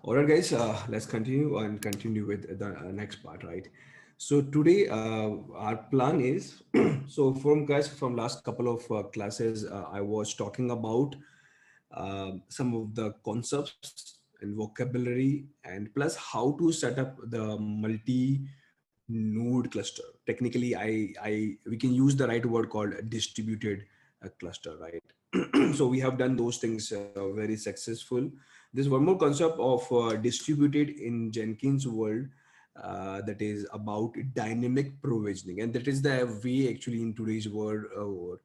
All right, guys, let's continue with the next part, right? So today, our plan is so from guys from last couple of classes, I was talking about some of the concepts and vocabulary, and plus how to set up the multi-node cluster. Technically, I we can use the right word called a distributed cluster, right? So we have done those things very successful. There's one more concept of distributed in Jenkins world, that is about dynamic provisioning, and that is the way actually in today's world,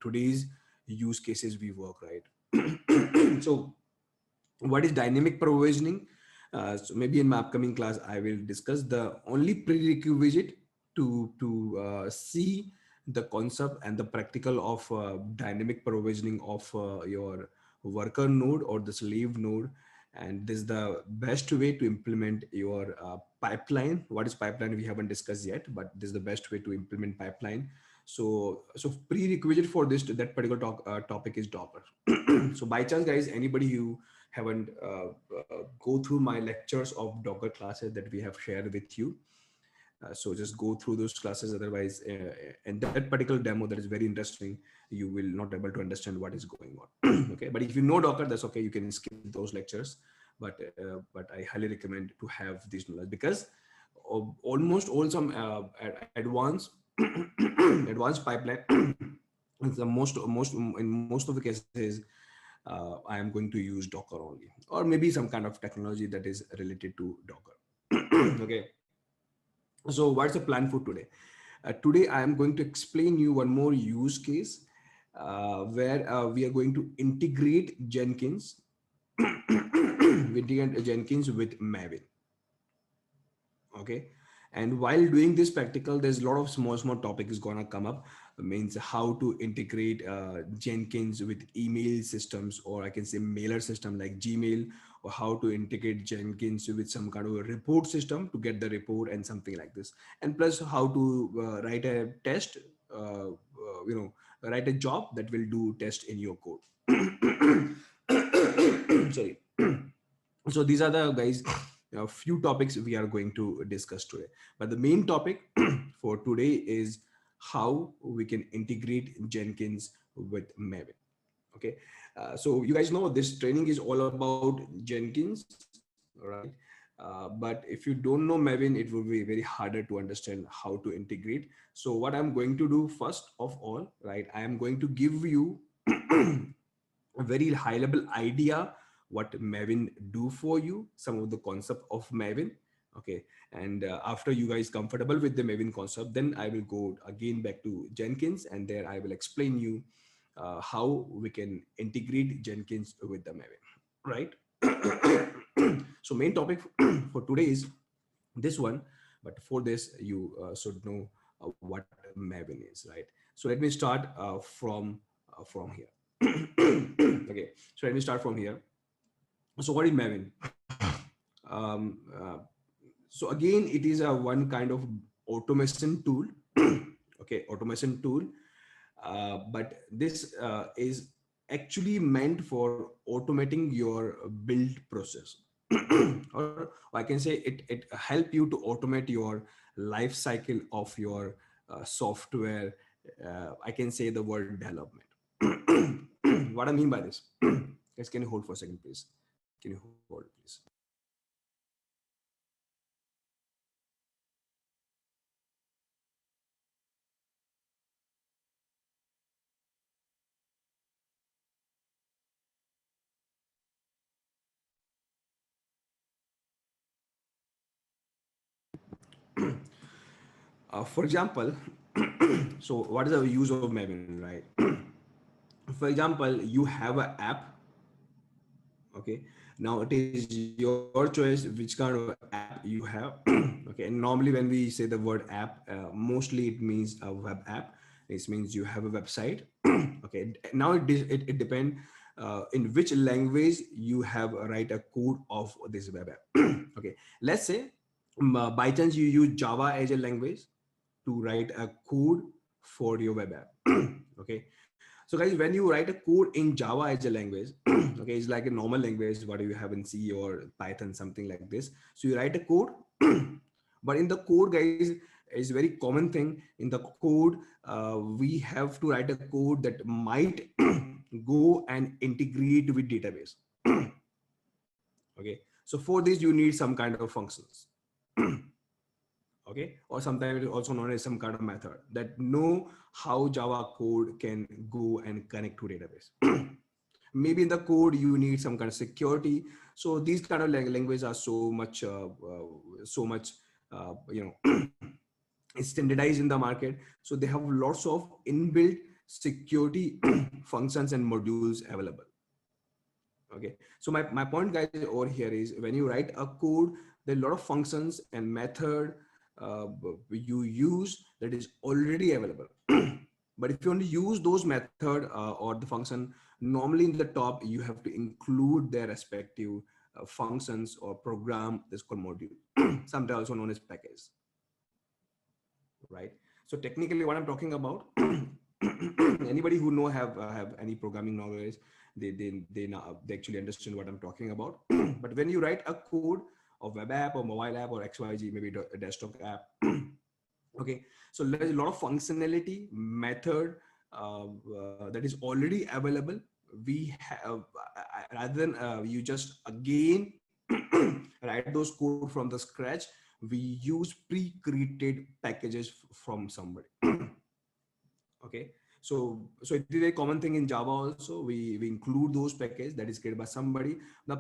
today's use cases we work, right? So what is dynamic provisioning? So maybe in my upcoming class I will discuss the only prerequisite to see the concept and the practical of dynamic provisioning of your worker node or the slave node. And this is the best way to implement your pipeline. What is pipeline we haven't discussed yet, but this is the best way to implement pipeline. So prerequisite for this that particular topic is Docker. So by chance guys, anybody who haven't go through my lectures of Docker classes that we have shared with you, so just go through those classes. Otherwise, and that particular demo that is very interesting, you will not able to understand what is going on. Okay, but if you know Docker, that's okay. You can skip those lectures. But I highly recommend to have this knowledge, because almost all some advanced advanced pipeline the most in most of the cases I am going to use Docker only, or maybe some kind of technology that is related to Docker. Okay, so what's the plan for today? Today I am going to explain you one more use case where we are going to integrate Jenkins, we integrate Jenkins with Maven. Okay, and while doing this practical, there's a lot of small topics gonna come up. Means how to integrate Jenkins with email systems, or I can say mailer system like Gmail, or how to integrate Jenkins with some kind of a report system to get the report and something like this. And plus how to write a test, write a job that will do test in your code. Sorry. So these are the guys, few topics we are going to discuss today, but the main topic for today is how we can integrate Jenkins with Maven. Okay, so you guys know this training is all about Jenkins, right? But if you don't know Maven, it will be very harder to understand how to integrate. So what I'm going to do first of all, right, I am going to give you a very high level idea what Maven do for you, some of the concept of Maven. Okay, and after you guys comfortable with the Maven concept, then I will go again back to Jenkins, and there I will explain you how we can integrate Jenkins with the Maven, right? So main topic for today is this one, but for this you should know what Maven is, right? So let me start from here. Okay, so let me start from here. So what is Maven? um, uh, so again, it is a one kind of automation tool. Okay, automation tool, but this is actually meant for automating your build process. Or I can say it help you to automate your life cycle of your software. I can say the word development. What I mean by this, guys, can you hold for a second, please? Can you hold, please? For example, so what is the use of Maven, right? For example, you have an app. Okay, now it is your choice which kind of app you have. Okay, and normally when we say the word app, mostly it means a web app. It means you have a website. Okay, now it depends in which language you have write a code of this web app. Okay, let's say by chance you use Java as a language to write a code for your web app. Okay, So guys, when you write a code in Java as a language, okay, it's like a normal language, what do you have in C or Python, something like this. So you write a code, but in the code, guys, is very common thing. In the code, we have to write a code that might go and integrate with database. Okay, so for this you need some kind of functions. Okay, or sometimes it is also known as some kind of method that know how Java code can go and connect to database. Maybe in the code you need some kind of security. So these kind of languages are so much standardized in the market. So they have lots of inbuilt security functions and modules available. Okay, so my point, guys, over here is when you write a code, there are a lot of functions and method you use that is already available. But if you only use those method or the function, normally in the top you have to include their respective functions or program that's called module, sometimes also known as package, right? So technically what I'm talking about, anybody who have any programming knowledge, they actually understand what I'm talking about. But when you write a code of web app or mobile app or xyz, maybe a desktop app, okay, so there's a lot of functionality method that is already available. We have rather than you just again write those code from the scratch, we use pre-created packages from somebody. Okay, so it is a common thing in Java also. We include those packages that is created by somebody. The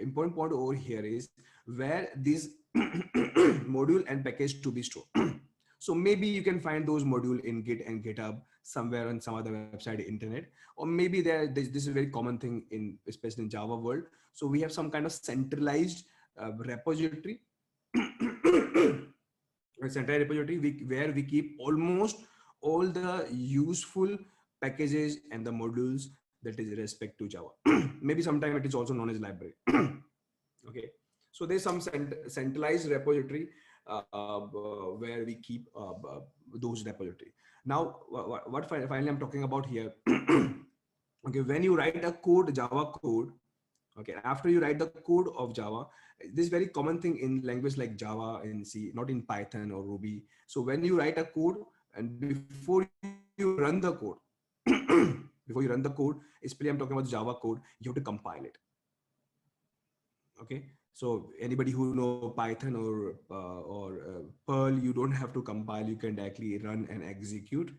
important point over here is where this module and package to be stored. So maybe you can find those module in Git and GitHub somewhere on some other website, internet, or maybe this is a very common thing in, especially in Java world. So we have some kind of centralized repository, a centralized repository where we keep almost all the useful packages and the modules that is respect to Java. Maybe sometime it is also known as library. Okay, so there's some centralized repository where we keep those repository. Now what finally I'm talking about here. Okay, when you write a code, Java code, okay, after you write the code of Java, this very common thing in language like Java and C, not in Python or Ruby. So when you write a code and before you run the code, before you run the code, especially I'm talking about Java code, you have to compile it. Okay, so anybody who know Python or Perl, you don't have to compile, you can directly run and execute.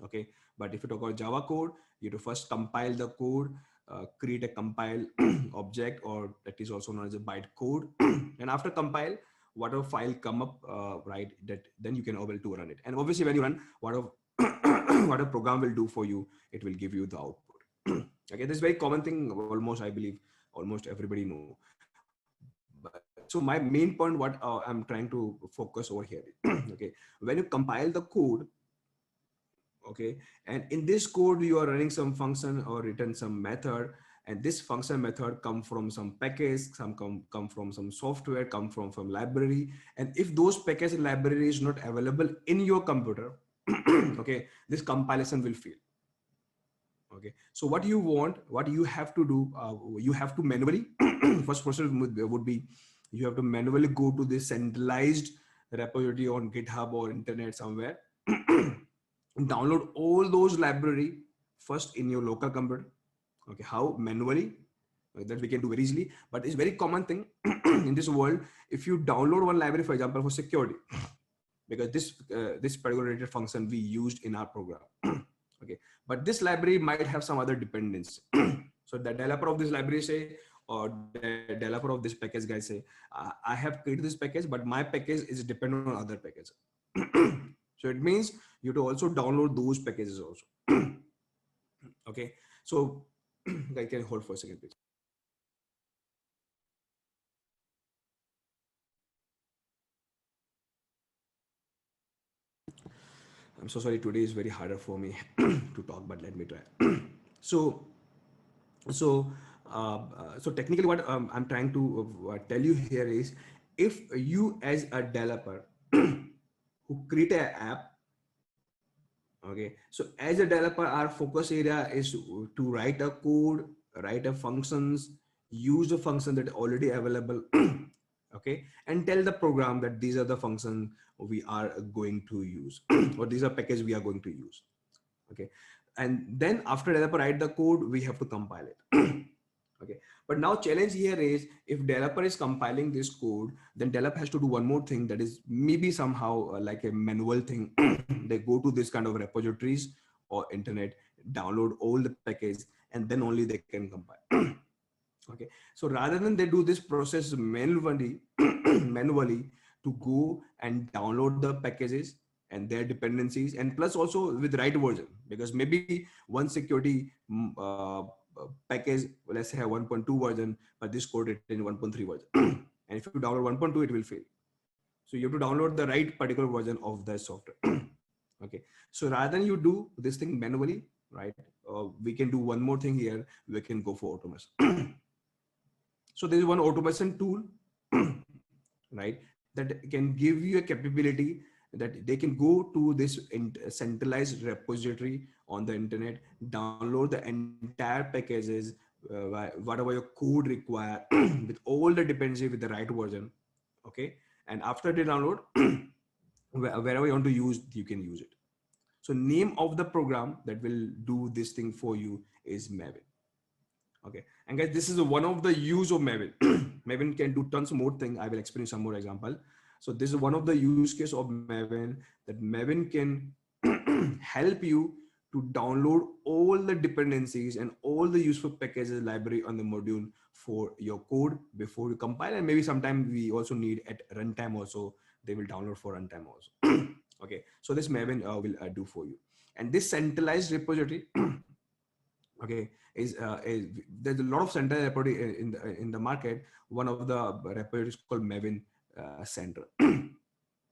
Okay, but if you talk about Java code, you have to first compile the code, create a compile object, or that is also known as a bytecode. And after compile, whatever file come up, right, that then you can able to run it. And obviously when you run, whatever what a program will do for you, it will give you the output. Okay, this is very common thing, almost I believe almost everybody know. But so my main point, what I'm trying to focus over here. Okay, when you compile the code, okay, and in this code you are running some function or written some method, and this function method come from some package, some come from some software, come from library. And if those package and library is not available in your computer, okay, this compilation will fail. Okay, so what you want, what you have to do, you have to manually first process would be you have to manually go to this centralized repository on GitHub or internet somewhere, download all those library first in your local computer. Okay, how manually, that we can do very easily, but it's very common thing in this world. If you download one library, for example, for security, because this particular related function we used in our program. Okay, but this library might have some other dependence. So the developer of this library say, or the developer of this package guy say, I have created this package, but my package is dependent on other package. So it means you have to also download those packages also. Okay, so I can hold for a second, please. I'm so sorry, today is very harder for me to talk, but let me try. so so so technically what I'm trying to tell you here is, if you as a developer who create an app, Okay, so as a developer, our focus area is to write a code, write a functions, use the function that already available. Okay, and tell the program that these are the functions we are going to use, or these are packages we are going to use. Okay, and then after developer write the code, we have to compile it. Okay, but now challenge here is, if developer is compiling this code, then developer has to do one more thing, that is maybe somehow like a manual thing. They go to this kind of repositories or internet, download all the package, and then only they can compile. Okay, so rather than they do this process manually, manually, to go and download the packages and their dependencies, and plus also with right version, because maybe one security package, let's say have 1.2 version, but this code written in 1.3 version. And if you download 1.2, it will fail. So you have to download the right particular version of the software. Okay, so rather than you do this thing manually, right, we can do one more thing here. We can go for automation. So there is one automation tool, right, that can give you a capability that they can go to this centralized repository on the internet, download the entire packages, whatever your code require, with all the dependency with the right version. Okay, and after they download, wherever you want to use, you can use it. So name of the program that will do this thing for you is Maven. Okay, and guys, this is one of the use of Maven. Maven can do tons more thing. I will explain some more example. So this is one of the use case of Maven, that Maven can help you to download all the dependencies and all the useful packages library on the module for your code before you compile, and maybe sometime we also need at runtime also, they will download for runtime also. Okay, so this Maven will do for you. And this centralized repository, okay, is there's a lot of centralized repository in the market. One of the repositories called Maven Central.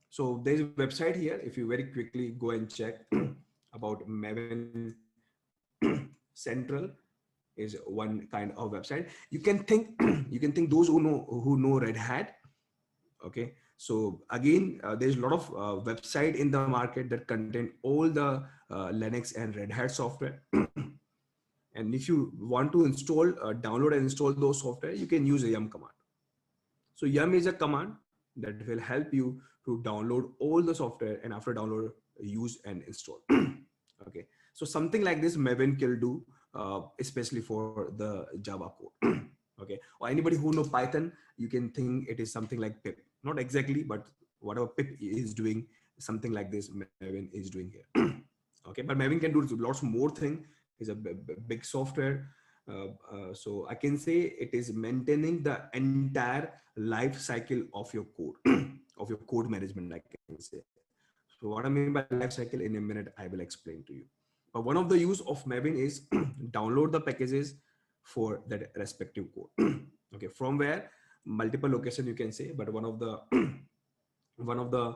So there's a website here. If you very quickly go and check about Maven Central, is one kind of website. You can think you can think those who know Red Hat. Okay, so again, there's a lot of website in the market that contain all the Linux and Red Hat software. And if you want to install, download and install those software, you can use a yum command. So yum is a command that will help you to download all the software, and after download, use and install. Okay, so something like this Maven can do, especially for the Java code. Okay, or anybody who know Python, you can think it is something like pip, not exactly, but whatever pip is doing, something like this Maven is doing here. Okay, but Maven can do lots more thing. It's a big software. So I can say it is maintaining the entire life cycle of your code, of your code management, I can say. So what I mean by life cycle, in a minute I will explain to you. But one of the use of Maven is download the packages for that respective code. Okay, from where multiple location you can say, but one of the one of the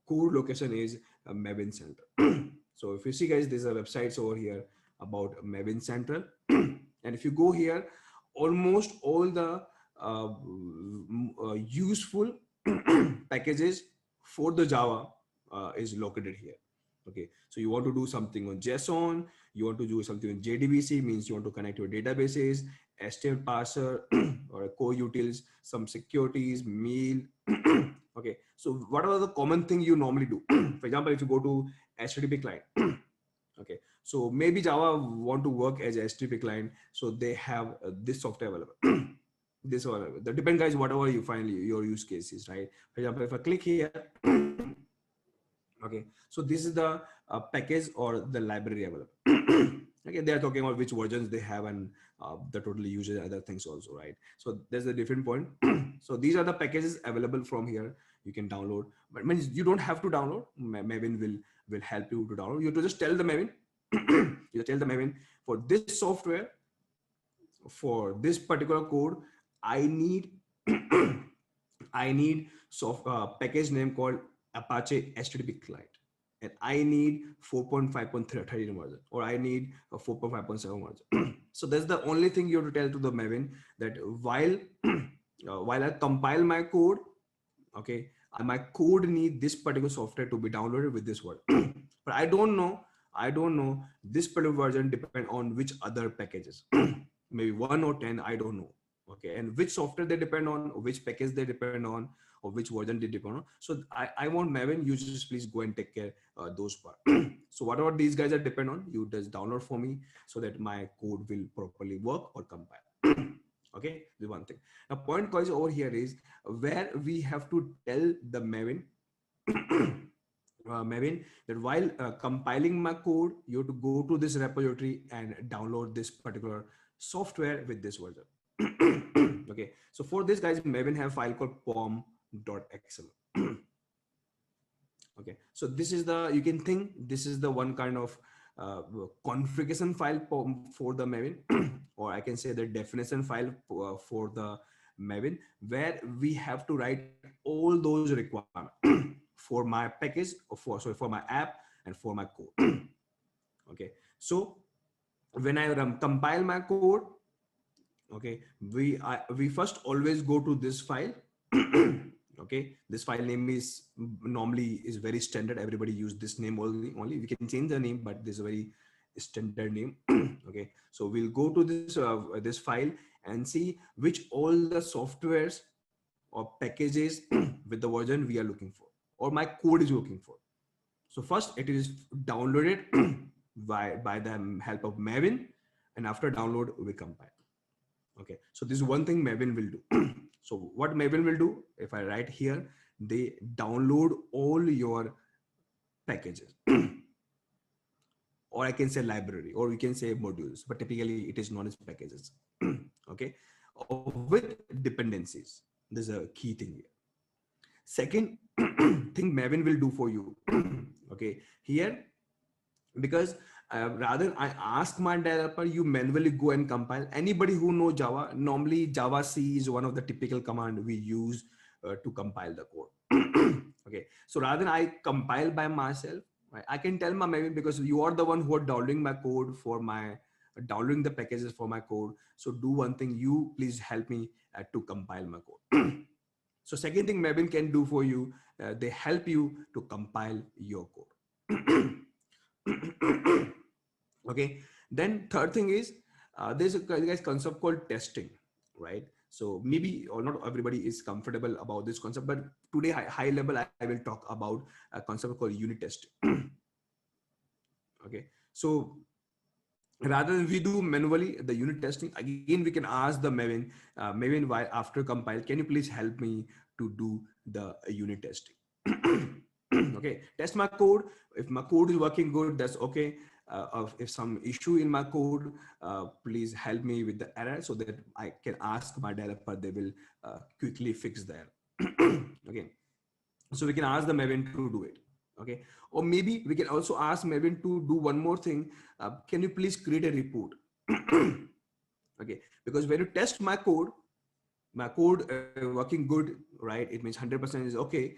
core location is Maven Central. So if you see guys, there's a websites over here about Maven Central. And if you go here, almost all the useful packages for the Java is located here. Okay, so you want to do something on JSON, you want to do something on JDBC, means you want to connect your databases, HTML parser, or core utils, some securities, mail. Okay, so what are the common thing you normally do? For example, if you go to HTTP client, okay, so maybe Java want to work as a HTTP client, so they have this software available. This one, the depend guys, whatever you find your use cases, right? For example, if I click here, okay, so this is the package or the library available. Okay, they are talking about which versions they have, and the total usage, other things also, right? So there's a different point. So these are the packages available from here. You can download, but means you don't have to download. Maven will help you to download. You have to just tell the Maven, you tell the Maven, for this software, for this particular code, I need I need package name called Apache HTTP client, and I need 4.5.13 version, or I need a 4.5.7 version. So that's the only thing you have to tell to the Maven, that while I compile my code, okay, my code need this particular software to be downloaded with this word. But I don't know I don't know this particular version depend on which other packages. Maybe 1 or 10, I don't know. Okay, and which software they depend on, or which package they depend on, or which version they depend on. So I want Maven, you just please go and take care those part. So whatever these guys are depend on, you just download for me so that my code will properly work or compile. Okay, the one thing. Now point guys over here is where we have to tell the Maven, Maven, that while compiling my code, you have to go to this repository and download this particular software with this version. Okay, so for this guys, Maven have a file called pom.xml. Okay, so this is the, you can think this is the one kind of configuration file for the Maven, or I can say the definition file for the Maven, where we have to write all those requirements for my package, for my app and for my code. Okay, so when I compile my code, okay, we first always go to this file. Okay, this file name is normally is very standard, everybody use this name only we can change the name, but this is a very standard name. Okay, so we'll go to this file and see which all the softwares or packages with the version we are looking for, or my code is looking for. So first it is downloaded by the help of Maven, and after download we compile. Okay, so this is one thing Maven will do. So what Maven will do, if I write here, they download all your packages, or I can say library, or we can say modules, but typically it is known as packages. Okay, with dependencies. This is a key thing here. Second thing Maven will do for you. Okay, here, because rather I ask my developer, you manually go and compile. Anybody who knows Java, normally Java C is one of the typical command we use to compile the code. Okay, so rather than I compile by myself, right, I can tell my Maven, because you are the one who are downloading my code for my downloading the packages for my code. So do one thing, you please help me to compile my code. So second thing Maven can do for you, they help you to compile your code. Okay, then third thing is there's a guys concept called testing, right? So maybe or not everybody is comfortable about this concept, but today high level I will talk about a concept called unit testing. Okay, so rather than we do manually the unit testing, again we can ask the Maven, Maven, why after compile, can you please help me to do the unit testing? Okay, test my code. If my code is working good, that's okay. If some issue in my code, please help me with the error so that I can ask my developer, they will quickly fix the error. Okay, so we can ask the Maven to do it. Okay, or maybe we can also ask Maven to do one more thing. Can you please create a report? Okay, because when you test my code working good, right, it means 100% is okay.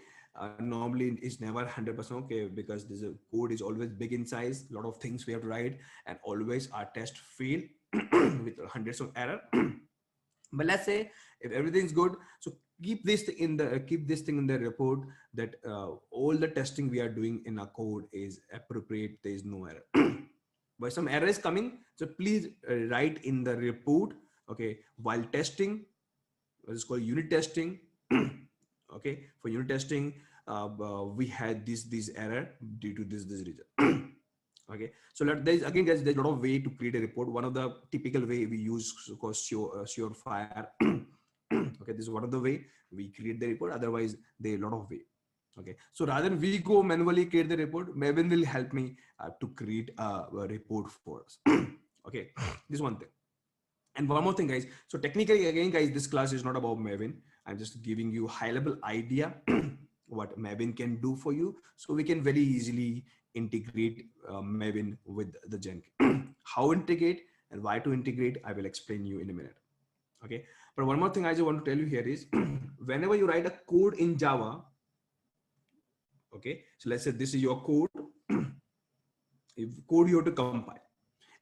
Normally it's never 100% okay, because this code is always big in size, a lot of things we have to write, and always our test fail with hundreds of error. But let's say if everything's good, so keep this thing in the report, that all the testing we are doing in our code is appropriate, there is no error. But some error is coming, so please write in the report. Okay, while testing, it's called unit testing. Okay, for unit testing, we had this error due to this reason. Okay, so there's a lot of way to create a report. One of the typical way we use called Surefire. Okay, this is one of the way we create the report. Otherwise, there are a lot of way. Okay, so rather than we go manually create the report, Maven will help me to create a report for us. Okay, this is one thing. And one more thing, guys. So technically, again, guys, this class is not about Maven. I'm just giving you high level idea what Maven can do for you. So we can very easily integrate Maven with the Jenkins. How integrate and why to integrate, I will explain you in a minute. Okay. But one more thing I just want to tell you here is whenever you write a code in Java, okay, so let's say this is your code. If code you have to compile,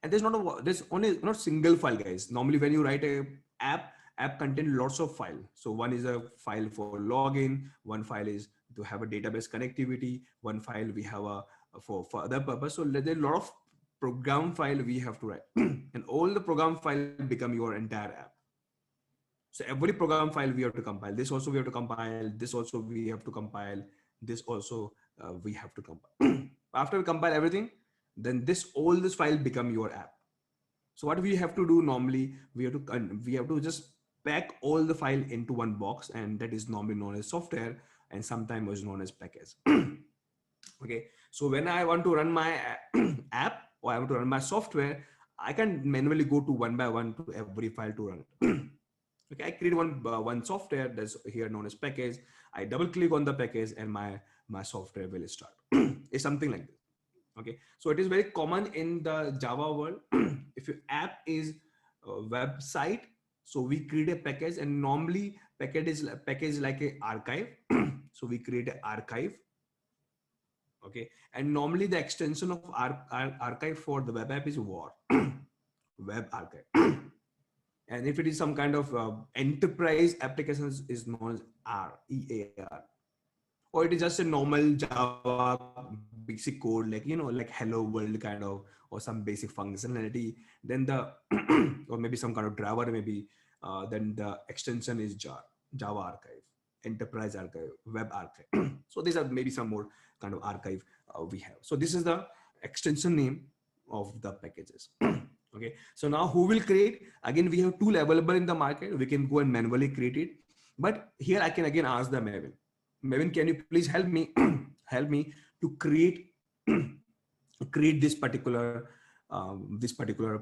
and there's only not single file, guys. Normally when you write a app contain lots of file. So one is a file for login, one file is to have a database connectivity. One file we have for other purpose. So there's a lot of program file we have to write, and all the program file become your entire app. So every program file we have to compile. This also we have to compile. This also we have to compile. This also we have to compile. After we compile everything, then all this file become your app. So what we have to do normally, we have to just pack all the file into one box, and that is normally known as software, and sometimes is known as package. Okay, so when I want to run my app or I want to run my software, I can manually go to one by one to every file to run it. Okay, I create one software that's here known as package. I double click on the package and my software will start. It's something like this. Okay, so it is very common in the Java world. If your app is a website, so we create a package, and normally package like a archive. So we create an archive. Okay, and normally the extension of archive for the web app is WAR, web archive. And if it is some kind of enterprise applications, is known as REAR, or it is just a normal Java basic code, like like hello world kind of, or some basic functionality, then the or maybe some kind of driver, maybe then the extension is Java archive, enterprise archive, web archive. So these are maybe some more kind of archive we have. So this is the extension name of the packages. Okay, so now who will create? Again, we have tool available in the market. We can go and manually create it, but here I can again ask the Maven. Maven, can you please help me help me to create create this particular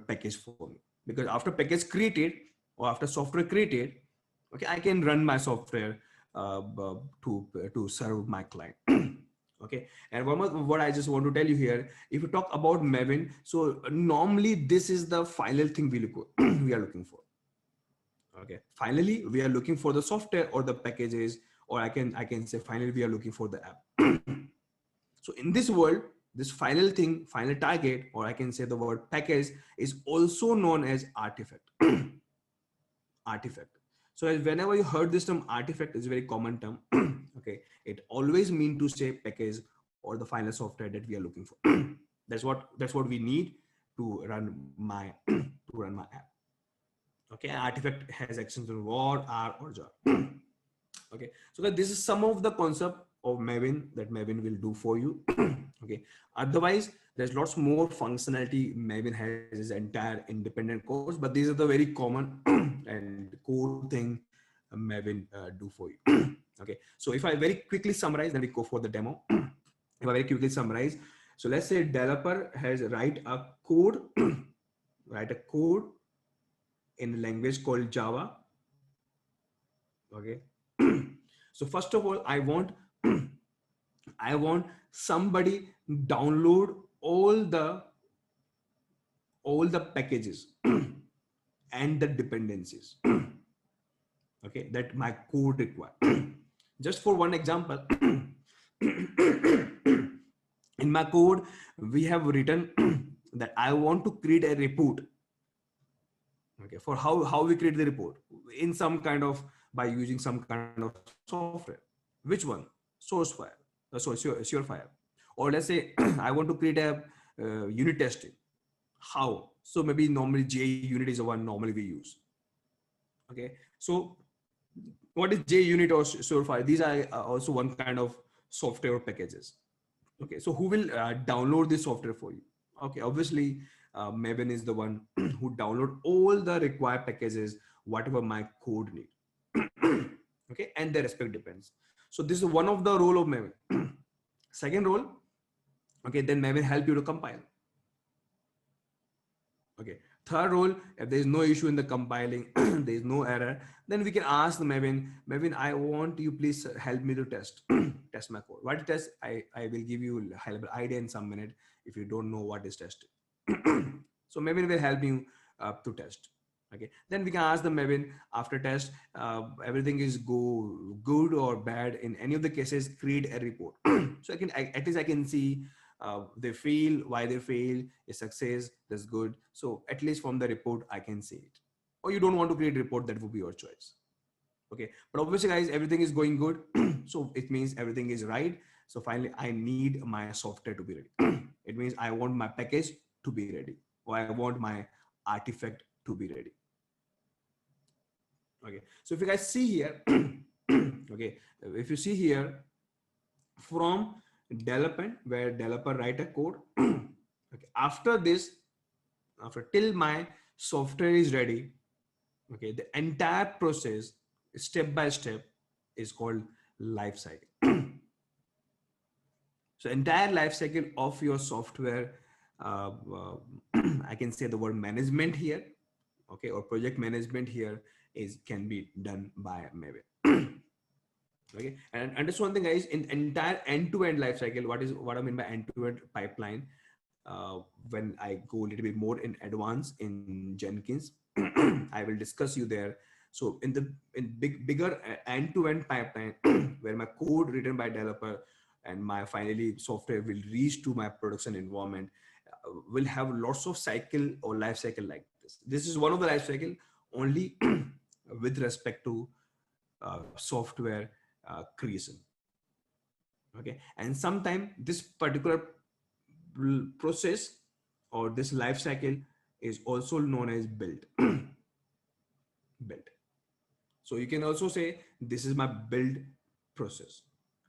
package for me? Because after package created or after software created, okay, I can run my software to serve my client. Okay, and one more what I just want to tell you here, if you talk about Maven, so normally this is the final thing we are looking for. Okay, finally we are looking for the software or the packages, or I can say finally we are looking for the app. So in this world, this final thing, final target, or I can say the word package, is also known as artifact. Artifact. So whenever you heard this term artifact, is a very common term. Okay, it always mean to say package or the final software that we are looking for. That's what we need to run my app. Okay, artifact has extension war, R, or jar. Okay, so this is some of the concept of Maven that Maven will do for you. Okay, otherwise there's lots more functionality. Maven has its entire independent course, but these are the very common and core thing Maven do for you. Okay, so if I very quickly summarize, then we go for the demo. If I very quickly summarize, so let's say developer has write a code write a code in a language called Java. Okay, so first of all, I want somebody download all the packages and the dependencies. Okay, that my code require. Just for one example, in my code we have written that I want to create a report. Okay, for how we create the report in some kind of, by using some kind of software. Which one? Sourcefire. Surefire. Or let's say I want to create a unit testing. How? So maybe normally J unit is the one normally we use. Okay, so what is J unit or Surefire? These are also one kind of software packages. Okay, so who will download this software for you? Okay, obviously Maven is the one who download all the required packages, whatever my code need. Okay, and their respect depends. So this is one of the role of Maven. Second role, okay, then Maven help you to compile. Okay, third role, if there is no issue in the compiling, there is no error, then we can ask the Maven, I want you please help me to test test my code. What test? I will give you a high level idea in some minute if you don't know what is tested. So Maven will help you to test. Okay, then we can ask the Maven after test, everything is good or bad. In any of the cases, create a report. So at least I can see they fail, why they fail, a success, that's good. So at least from the report I can see it. Or you don't want to create a report, that would be your choice. Okay, but obviously guys, everything is going good. So it means everything is right. So finally I need my software to be ready. It means I want my package to be ready, or I want my artifact to be ready. Okay, so if you guys see here, okay, if you see here, from development, where developer write a code, okay, after this, after till my software is ready, okay, the entire process step by step is called life cycle. So entire life cycle of your software, I can say the word management here, okay, or project management here is can be done by Maven. Okay, and understand one thing guys, in entire end-to-end life cycle, what I mean by end-to-end pipeline, when I go a little bit more in advance in Jenkins, I will discuss you there. So in bigger end-to-end pipeline, where my code written by developer and my finally software will reach to my production environment, will have lots of cycle or life cycle like this. This is one of the life cycle only with respect to software creation. Okay, and sometimes this particular process or this life cycle is also known as build. Build. So you can also say this is my build process,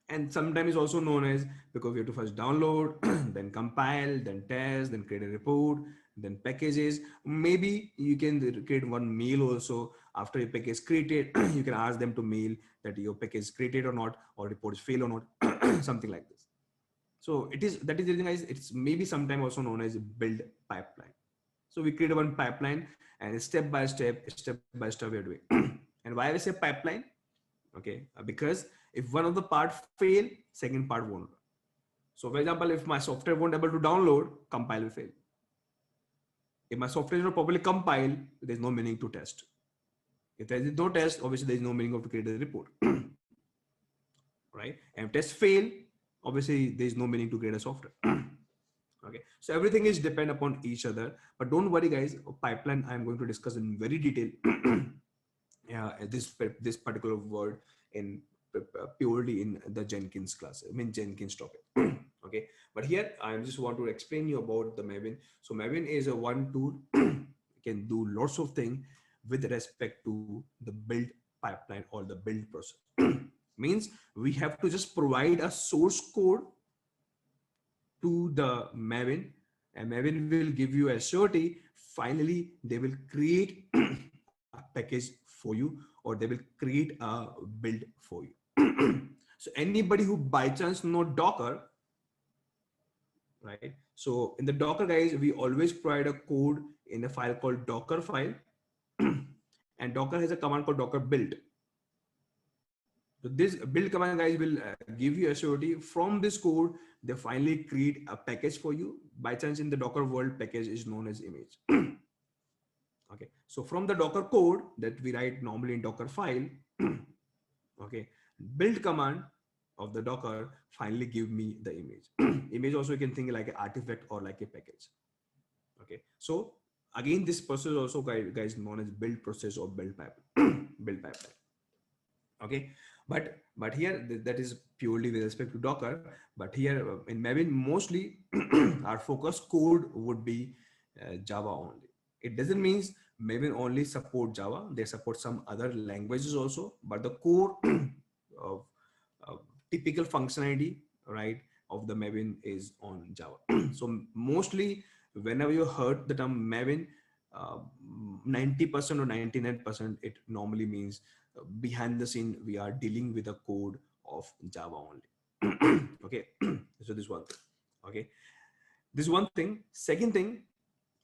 and sometimes it's also known as, because we have to first download, then compile, then test, then create a report, then packages. Maybe you can create one mail also after your package is created. You can ask them to mail that your package is created or not, or reports fail or not, something like this. So it is, that is the reason guys, it's maybe sometimes also known as build pipeline. So we create one pipeline, and step by step we are doing. And why I say pipeline? Okay, because if one of the part fail, second part won't. So for example, if my software won't able to download, compile will fail. If my software is not properly compiled, there's no meaning to test. If there is no test, obviously there is no meaning of to create a report. Right? And if tests fail, obviously there is no meaning to create a software. Okay, so everything is depend upon each other, but don't worry guys, pipeline I'm going to discuss in very detail. This particular word in purely in the Jenkins class, I mean Jenkins topic. Okay, but here I just want to explain you about the Maven. So Maven is a one tool can do lots of things with respect to the build pipeline or the build process. Means we have to just provide a source code to the Maven, and Maven will give you a surety. Finally, they will create a package for you, or they will create a build for you. So anybody who by chance know Docker, right? So in the Docker guys, we always provide a code in a file called Docker file, and Docker has a command called Docker build. So this build command guys will give you a surety. From this code, they finally create a package for you. By chance in the Docker world, package is known as image. Okay, so from the Docker code that we write normally in Docker file, okay, build command of the Docker finally give me the image. Image also you can think like an artifact or like a package. Okay, so again this process also guys known as build process or build pipeline. Build pipeline. Okay, but here that is purely with respect to Docker. But here in Maven, mostly our focus code would be Java only. It doesn't mean Maven only support Java, they support some other languages also, but the core of typical functionality, right, of the Maven is on Java. So mostly whenever you heard the term Maven, 90% or 99% it normally means behind the scene we are dealing with a code of Java only. Okay, so this one thing. Okay, this one thing. Second thing,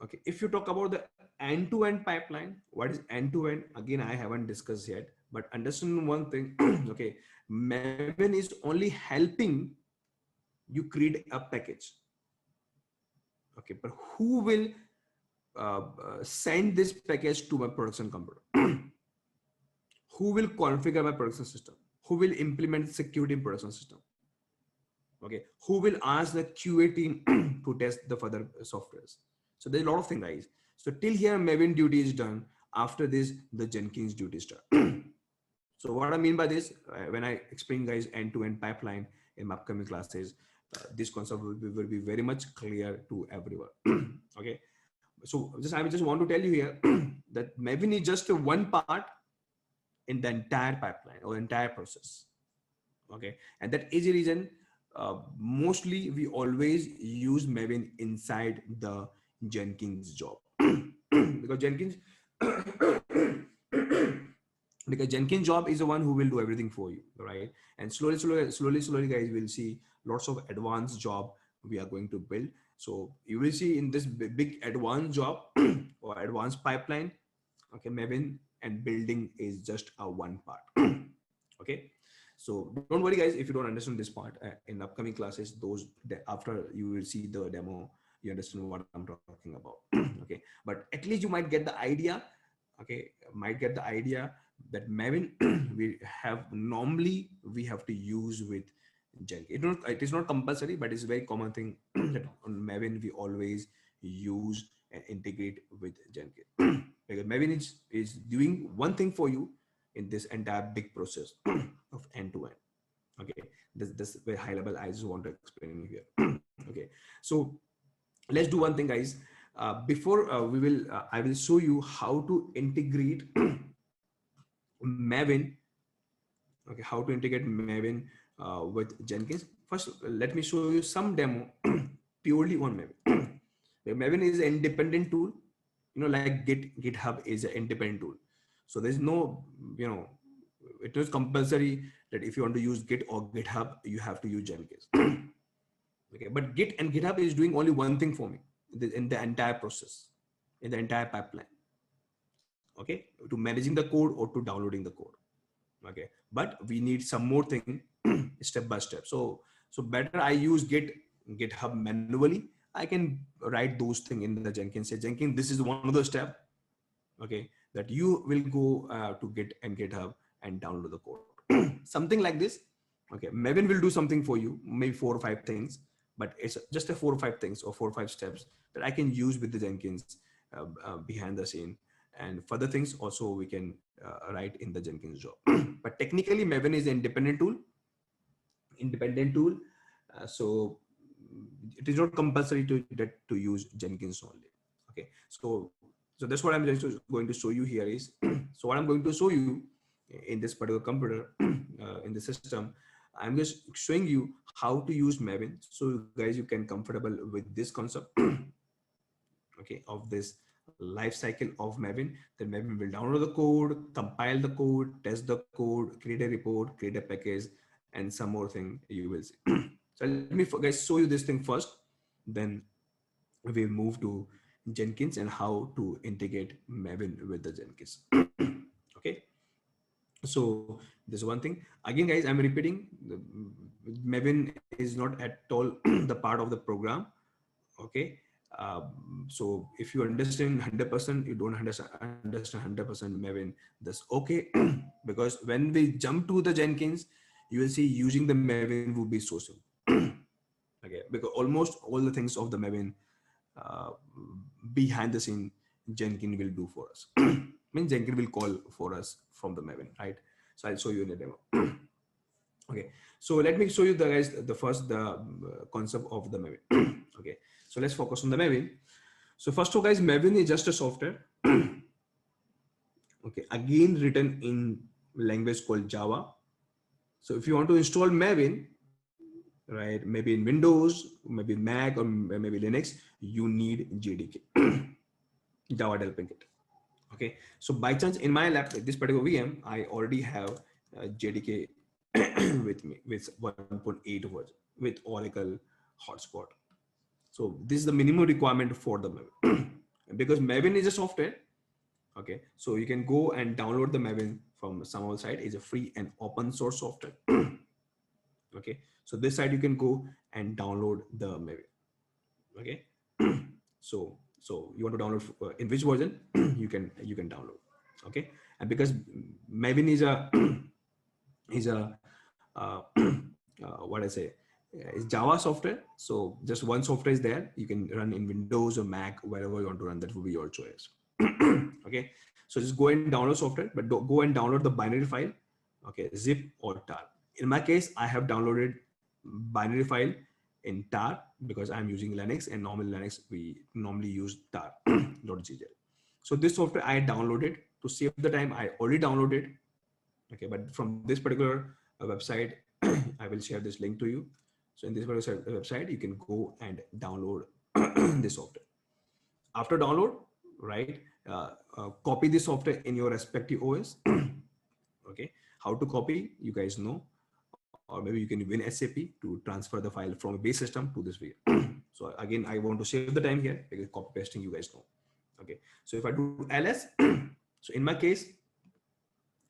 okay, if you talk about the end-to-end pipeline, what is end-to-end? Again, I haven't discussed yet, but understand one thing. Okay, Maven is only helping you create a package. Okay, but who will send this package to my production computer? Who will configure my production system? Who will implement security in production system? Okay, who will ask the QA team to test the further softwares? So there's a lot of things, guys. So till here, Maven duty is done. After this, the Jenkins duty start. So So what I mean by this, when I explain guys end-to-end pipeline in my upcoming classes, this concept will be very much clear to everyone. Okay. So I just want to tell you here that Maven is just one part in the entire pipeline or entire process. Okay. And that is the reason mostly we always use Maven inside the Jenkins job. Because Jenkins because Jenkins job is the one who will do everything for you, right? And slowly guys, we'll see lots of advanced job we are going to build. So you will see in this big advanced job or advanced pipeline, okay, Maven and building is just a one part. Okay. So don't worry guys if you don't understand this part. In upcoming classes, after you will see the demo, you understand what I'm talking about. Okay, but at least you might get the idea. Okay, might get the idea that Maven we have normally we have to use with Jenkins. It is not compulsory, but it's a very common thing that on Maven we always use and integrate with Jenkins. Because Maven is doing one thing for you in this entire big process of end to end. Okay, this very high level I just want to explain here. Okay, so let's do one thing guys. Before I will show you how to integrate Maven. Okay, how to integrate Maven with Jenkins. First, let me show you some demo purely on Maven. Maven is an independent tool, like GitHub is an independent tool. So there's no, it is compulsory that if you want to use Git or GitHub, you have to use Jenkins. Okay, but Git and GitHub is doing only one thing for me in the entire process, in the entire pipeline. Okay, to managing the code or to downloading the code. Okay, but we need some more thing step by step. So better I use GitHub manually. I can write those things in the Jenkins. Say Jenkins, this is one of the step, okay, that you will go to Git and GitHub and download the code. Something like this. Okay, Maven will do something for you, maybe 4 or 5 things, but it's just a 4 or 5 things or 4 or 5 steps that I can use with the Jenkins behind the scene. And further things also we can write in the Jenkins job. But technically Maven is an independent tool. So it is not compulsory to use Jenkins only. Okay, so that's what I'm just going to show you here is, so what I'm going to show you in this particular computer, in the system, I'm just showing you how to use Maven. So guys, you can comfortable with this concept, okay, of this life cycle of Maven. Then Maven will download the code, compile the code, test the code, create a report, create a package, and some more thing you will see. So let me guys show you this thing first, then we'll move to Jenkins and how to integrate Maven with the Jenkins. Okay, so there's one thing again guys, I'm repeating, Maven is not at all the part of the program. Okay, so if you understand 100%, you don't understand 100% Maven, that's okay. Because when we jump to the Jenkins, you will see using the Maven would be so simple. Okay, because almost all the things of the Maven behind the scene Jenkins will do for us. Means Jenkins will call for us from the Maven, right? So I'll show you in the demo. Okay, so let me show you the guys the concept of the Maven. Okay, so let's focus on the Maven. So first of all guys, Maven is just a software. Okay, again written in language called Java. So if you want to install Maven, right, maybe in Windows, maybe Mac, or maybe Linux, you need JDK, Java Development Kit. Okay, so by chance in my lab, this particular VM, I already have JDK with me with 1.8 version with Oracle hotspot. So this is the minimum requirement for the Maven. Because Maven is a software. Okay, so you can go and download the Maven from some other site. It's a free and open source software. Okay, so this side you can go and download the Maven. Okay, so you want to download in which version you can download. Okay, and because Maven is a what I say, it's Java software, so just one software is there. You can run in Windows or Mac, wherever you want to run, that will be your choice. Okay, so just go and download software, but go and download the binary file. okay, zip or tar. In my case, I have downloaded binary file in tar because I'm using Linux, and normal Linux we normally use tar .gz. So this software I downloaded to save the time. I already downloaded, okay, but from this particular website, I will share this link to you. So in this particular website, you can go and download this software. After download, right, copy this software in your respective OS. Okay, how to copy, you guys know, or maybe you can win SAP to transfer the file from a base system to this way. So again, I want to save the time here because copy pasting, you guys know. Okay, so if I do ls, so in my case,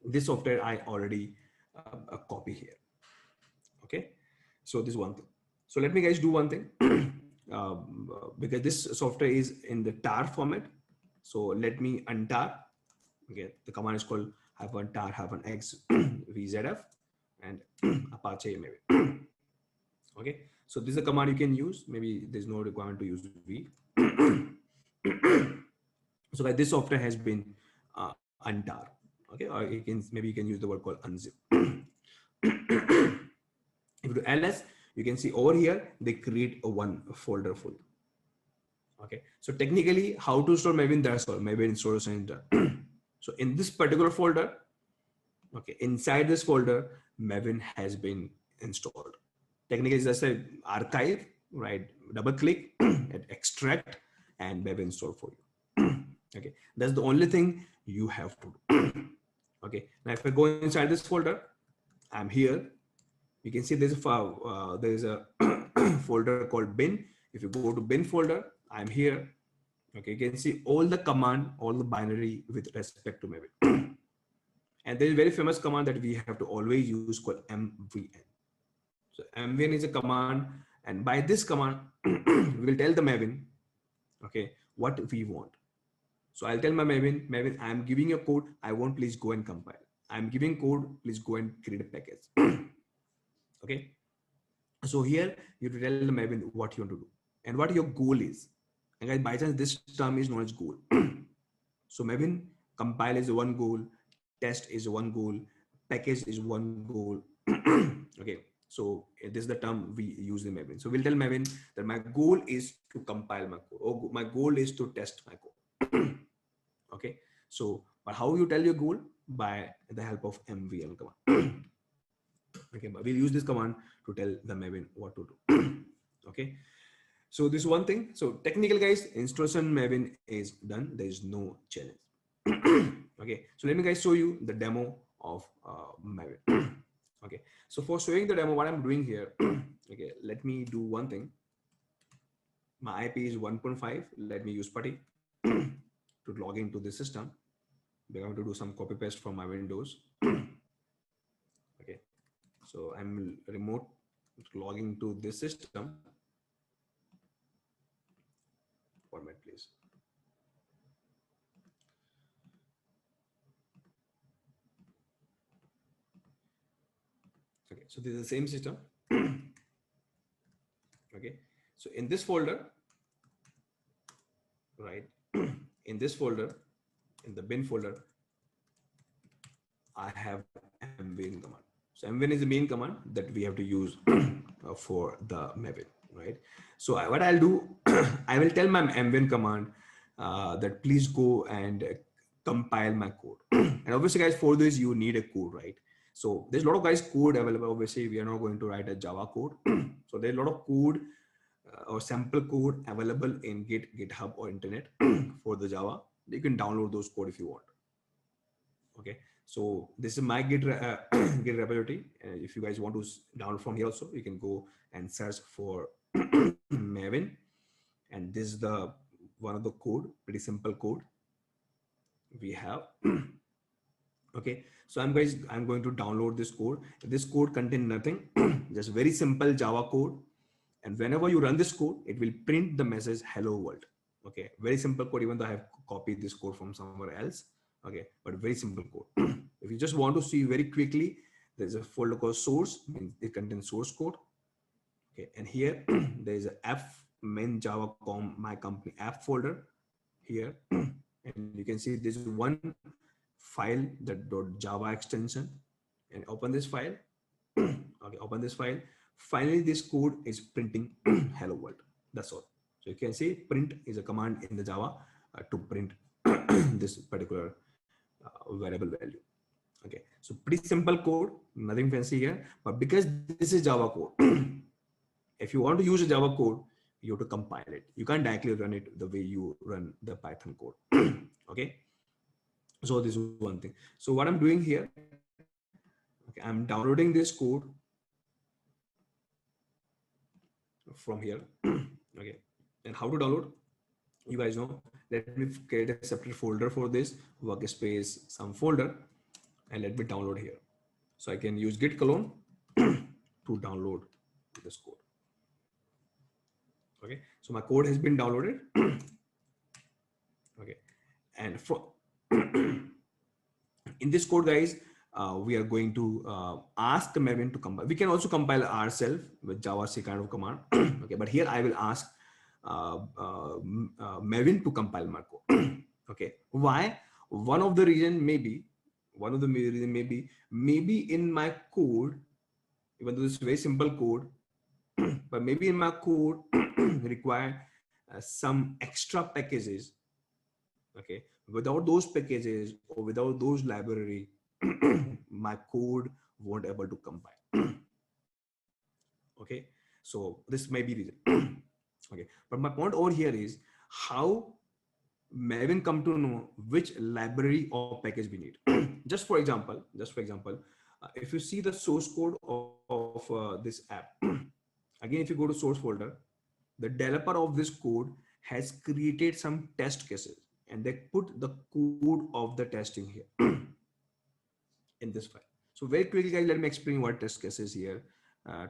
this software I already copy here. Okay, so this is one thing. So let me guys do one thing. Because this software is in the tar format, so let me untar. Okay, the command is called -tar -x vzf and apache maybe. Okay, so this is a command you can use. Maybe there's no requirement to use v. So like this software has been untar. Okay, or you can, maybe you can use the word called unzip. If you do ls, you can see over here they create a one folder full. Okay, so technically how to store Maven, that's all. Maven installer center. So in this particular folder, okay, inside this folder, Maven has been installed. Technically it's just a archive, right? Double click and extract and Maven install for you. Okay, that's the only thing you have to do. Okay, now if I go inside this folder, I'm here. You can see there's a file, there is a folder called bin. If you go to bin folder, I'm here. Okay, you can see all the command, all the binary with respect to Maven. And there is a very famous command that we have to always use called mvn. So mvn is a command, and by this command, we will tell the Maven, okay, what we want. So I'll tell my Maven, I'm giving you a code. I want, please go and compile. I'm giving code, please go and create a package. Okay. So here you tell the Maven what you want to do and what your goal is. And guys, by chance, this term is known as goal. So Maven, compile is one goal, test is one goal, package is one goal. Okay. So this is the term we use in Maven. So we'll tell Maven that my goal is to compile my code, or my goal is to test my code. Okay. So, but how you tell your goal? By the help of mvn command. Okay, but we'll use this command to tell the Maven what to do. Okay, so this is one thing. So technical guys, installation Maven is done. There is no challenge. Okay, so let me guys show you the demo of Maven. Okay, so for showing the demo, what I'm doing here, okay, let me do one thing. My IP is 1.5. Let me use putty to log into the system. We're going to do some copy paste from my Windows. Okay, so I'm remote logging to this system. Format, please. Okay, so this is the same system. Okay, so in this folder, right, in this folder, in the bin folder, I have mvn command. So mvn is the main command that we have to use for the Maven, right? So what I'll do, I will tell my mvn command that please go and compile my code. And obviously guys, for this you need a code, right? So there's a lot of guys code available. Obviously we are not going to write a Java code. So there's a lot of code or sample code available in GitHub or internet for the Java. You can download those code if you want. Okay, so this is my Git Git repository. If you guys want to download from here also, you can go and search for Maven, and this is the one of the code, pretty simple code we have. Okay, so I'm going to download this code. This code contains nothing, just very simple Java code. And whenever you run this code, it will print the message hello world. Okay, very simple code, even though I have copied this code from somewhere else. Okay, but very simple code. If you just want to see very quickly, there's a folder called source, means it contains source code. Okay, and here there is a f main Java my company app folder here. And you can see this is one file, the .java extension. and open this file. Okay, open this file. Finally, this code is printing hello world. That's all. So you can say print is a command in the Java to print this particular variable value. Okay, so pretty simple code, nothing fancy here, but because this is Java code, if you want to use a Java code, you have to compile it. You can't directly run it the way you run the Python code. Okay, so this is one thing. So what I'm doing here, okay, I'm downloading this code from here. Okay, and how to download? You guys know. Let me create a separate folder for this workspace, some folder, and let me download here. So I can use git clone to download this code. Okay, so my code has been downloaded. Okay, and for in this code, guys, we are going to ask Maven to compile. We can also compile ourselves with Java C kind of command. Okay, but here I will ask Maven to compile my code. Okay, why? One of the reason maybe, maybe in my code, even though it's very simple code, but maybe in my code require some extra packages. Okay, without those packages or without those library, my code won't able to compile. Okay, so this may be reason. Okay, but my point over here is how Maven come to know which library or package we need. Just for example, if you see the source code of this app, again, if you go to source folder, the developer of this code has created some test cases, and they put the code of the testing here in this file. So very quickly, guys, let me explain what test cases here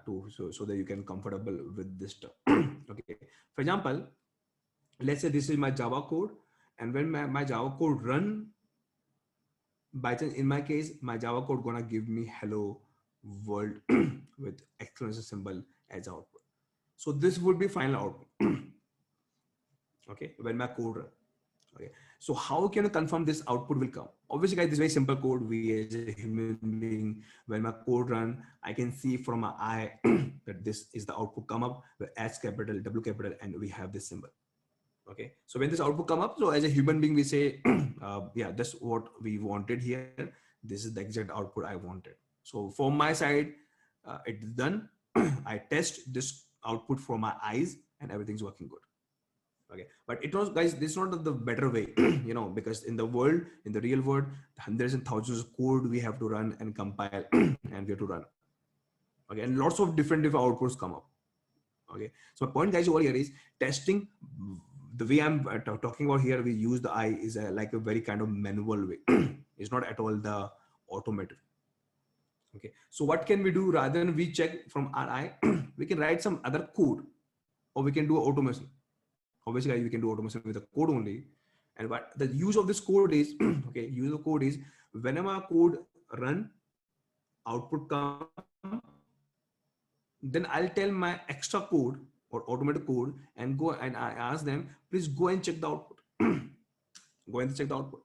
so that you can comfortable with this stuff. Okay, for example, let's say this is my Java code, and when my Java code run, by chance, in my case, my Java code gonna give me hello world with exclamation symbol as output. So this would be final output. Okay, when my code run. Okay, so how can you confirm this output will come? Obviously, guys, this is very simple code. We as a human being, when my code run, I can see from my eye that this is the output come up with S capital, W capital, and we have this symbol. Okay, so when this output come up, so as a human being, we say, yeah, that's what we wanted here. This is the exact output I wanted. So from my side, it's done. I test this output for my eyes, and everything's working good. Okay, but it was, guys, this is not the better way. Because in the world, in the real world, hundreds and thousands of code we have to run and compile and we have to run. Okay, and lots of different outputs come up. Okay, so my point, guys, over here is testing. The way I'm talking about here, we use the eye is like a very kind of manual way. It's not at all the automated. Okay, so what can we do? Rather than we check from our eye, we can write some other code, or we can do automation. Obviously, we can do automation with the code only. And what the use of this code is, okay, use of code is whenever code run, output come, then I'll tell my extra code or automated code and go and I ask them, please go and check the output. Go and check the output.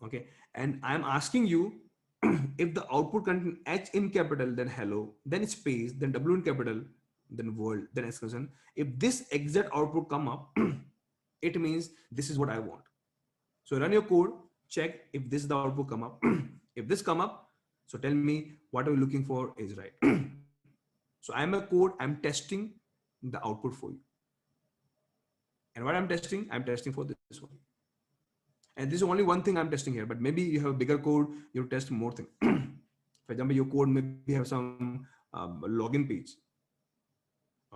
Okay, and I'm asking you if the output contain H in capital, then hello, then space, then W in capital, then world, then exclamation. If this exact output come up, it means this is what I want. So run your code, check if this is the output come up. If this come up, so tell me what are we looking for is right. So I'm a code, I'm testing the output for you. And what I'm testing for this one. And this is only one thing I'm testing here, but maybe you have a bigger code, you test more things. For example, your code maybe have some login page.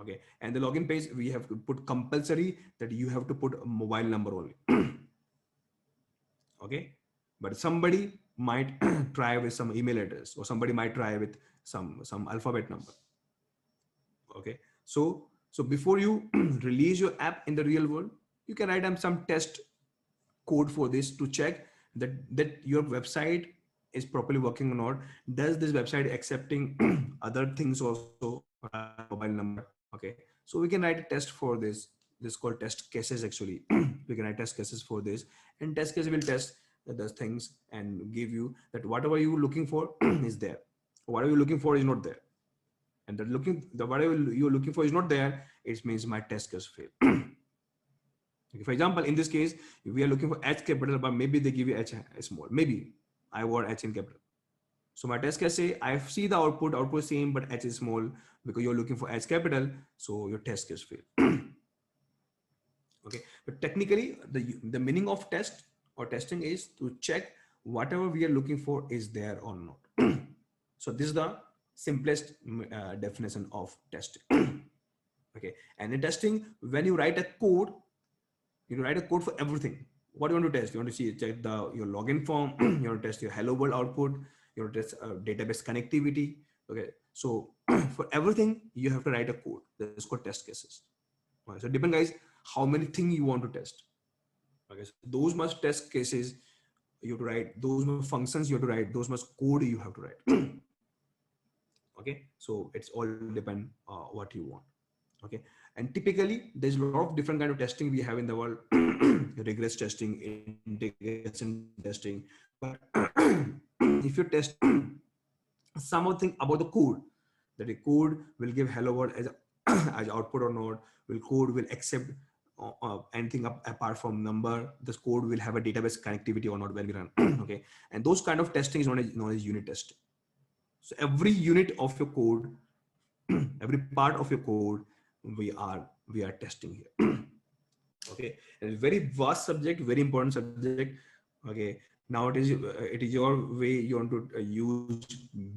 Okay, and the login page, we have to put compulsory that you have to put a mobile number only. Okay, but somebody might try with some email address, or somebody might try with some alphabet number. Okay, so before you release your app in the real world, you can write some test code for this to check that your website is properly working or not. Does this website accepting other things also, mobile number? Okay, so we can write a test for this. This is called test cases actually. We can write test cases for this, and test case will test does things and give you that whatever you're looking for is there. Whatever you're looking for is not there. And the whatever you're looking for is not there, it means my test case failed. Okay, for example, in this case, we are looking for H capital, but maybe they give you H small. Maybe I want H in capital. So my test case say I see the output same, but H is small because you're looking for H capital. So your test case fail. Okay, but technically the meaning of test or testing is to check whatever we are looking for is there or not. So this is the simplest definition of testing. Okay, and in testing, when you write a code, you write a code for everything. What do you want to test? You want to see check your login form. You want to test your hello world output. You want to test database connectivity. Okay, so for everything you have to write a code. That's called test cases. Right, so depend guys how many things you want to test. Okay, so those much test cases you have to write. Those much functions you have to write. Those much code you have to write. Okay, so it's all depend what you want. Okay, and typically there's a lot of different kind of testing we have in the world. Regress testing, integration testing, but if you test something about the code, that the code will give hello world as as output or not, will code will accept anything apart from number, this code will have a database connectivity or not when we run. Okay, and those kind of testing is known as unit testing. So every unit of your code, every part of your code, we are testing here. Okay, and it's very vast subject, very important subject. Okay, nowadays it is your way you want to use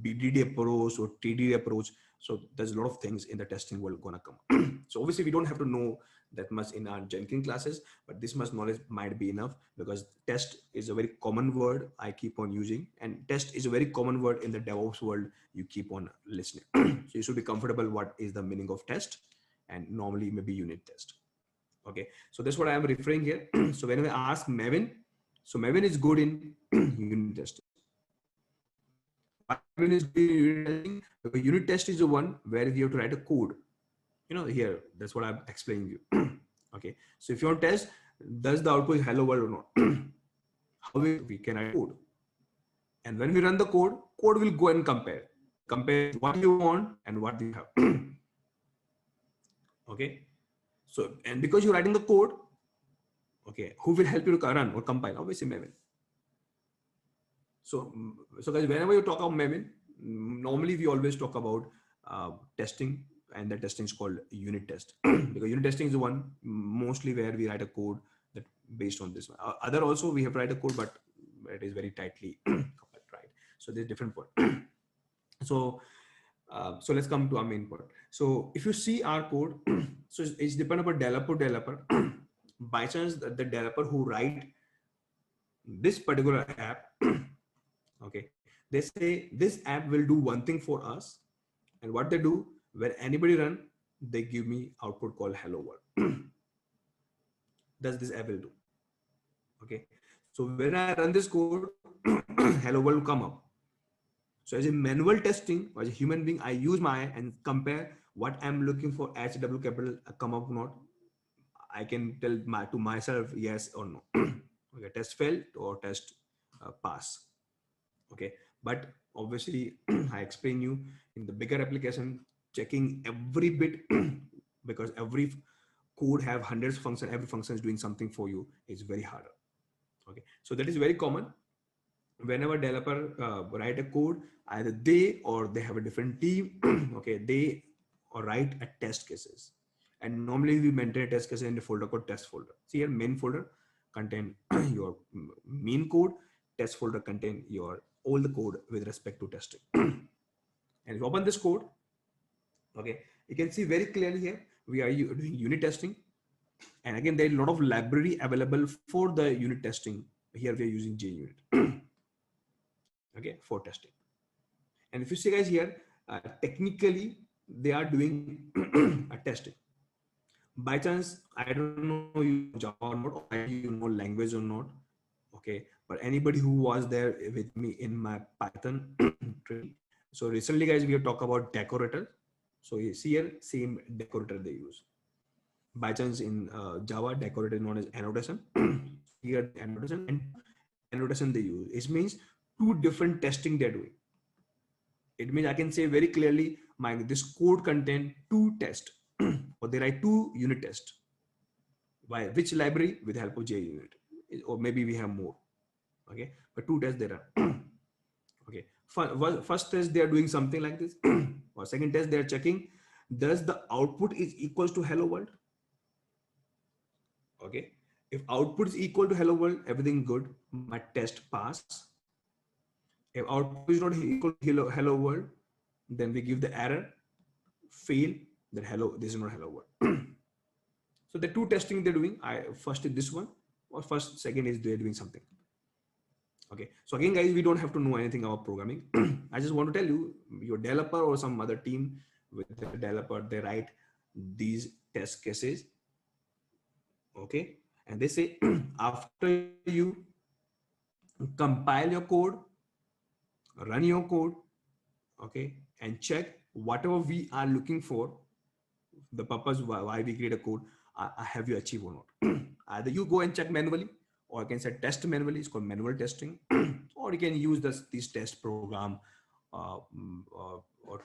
BDD approach or TDD approach. So there's a lot of things in the testing world gonna come. So obviously we don't have to know that much in our Jenkins classes, but this much knowledge might be enough, because test is a very common word I keep on using, and test is a very common word in the DevOps world you keep on listening. So you should be comfortable what is the meaning of test, and normally maybe unit test. Okay, so that's what I am referring here. So when I ask Maven, so Maven is good in unit testing. Why Maven is good in unit testing? Because unit test is the one where we have to write a code. You know, here, that's what I'm explaining you. Okay, so if you want to test, does the output hello world or not? How we can write code. And when we run the code, code will go and compare what you want and what you have. Okay, so, and because you're writing the code, okay, who will help you to run or compile? Obviously Maven. So, so guys, whenever you talk about Maven, normally we always talk about testing, and the testing is called unit test. Because unit testing is the one mostly where we write a code that based on this one. Other also we have to write a code, but it is very tightly coupled, right? So there's different point. So, so let's come to our main point. So if you see our code, so it's depend upon developer. By chance, the developer who write this particular app, okay, they say this app will do one thing for us, and what they do, when anybody run, they give me output called hello world. Does this app will do? Okay, so when I run this code, hello world will come up. So as a manual testing, as a human being, I use my and compare what I'm looking for HW capital come up or not. I can tell to myself yes or no. Okay, test failed or test pass. Okay, but obviously I explain you in the bigger application, checking every bit because every code have hundreds of functions, every function is doing something for you, is very hard. Okay, so that is very common. Whenever developer write a code, either they or they have a different team. Okay, they or write a test cases, and normally we maintain a test case in the folder called test folder. See here, main folder contain your main code, test folder contain your all the code with respect to testing. And if you open this code, okay, you can see very clearly here we are doing unit testing, and again there is a lot of library available for the unit testing. Here we are using JUnit. Okay, for testing. And if you see guys here, technically they are doing a testing. By chance, I don't know you Java or not, or you know language or not. Okay, but anybody who was there with me in my Python training. So recently guys, we have talked about decorator. So you see here, same decorator they use. By chance in Java, decorator is known as annotation. So here annotation, and annotation they use. It means two different testing they're doing. It means I can say very clearly, my this code contain two tests, or they write two unit tests. By which library? With the help of JUnit, or maybe we have more. Okay, but two tests there are. Okay, first test they are doing something like this, or second test they are checking does the output is equals to hello world. Okay, if output is equal to hello world, everything good, my test pass. If output is not equal to hello world, then we give the error, fail, that hello, this is not hello world. So the two testing they're doing, I first is this one, or first second is they're doing something. Okay, so again guys, we don't have to know anything about programming. I just want to tell you, your developer or some other team with the developer, they write these test cases. Okay, and they say after you compile your code, run your code, okay, and check whatever we are looking for, the purpose why we create a code, have you achieved or not. Either you go and check manually, or I can say test manually, it's called manual testing. Or you can use this test program, or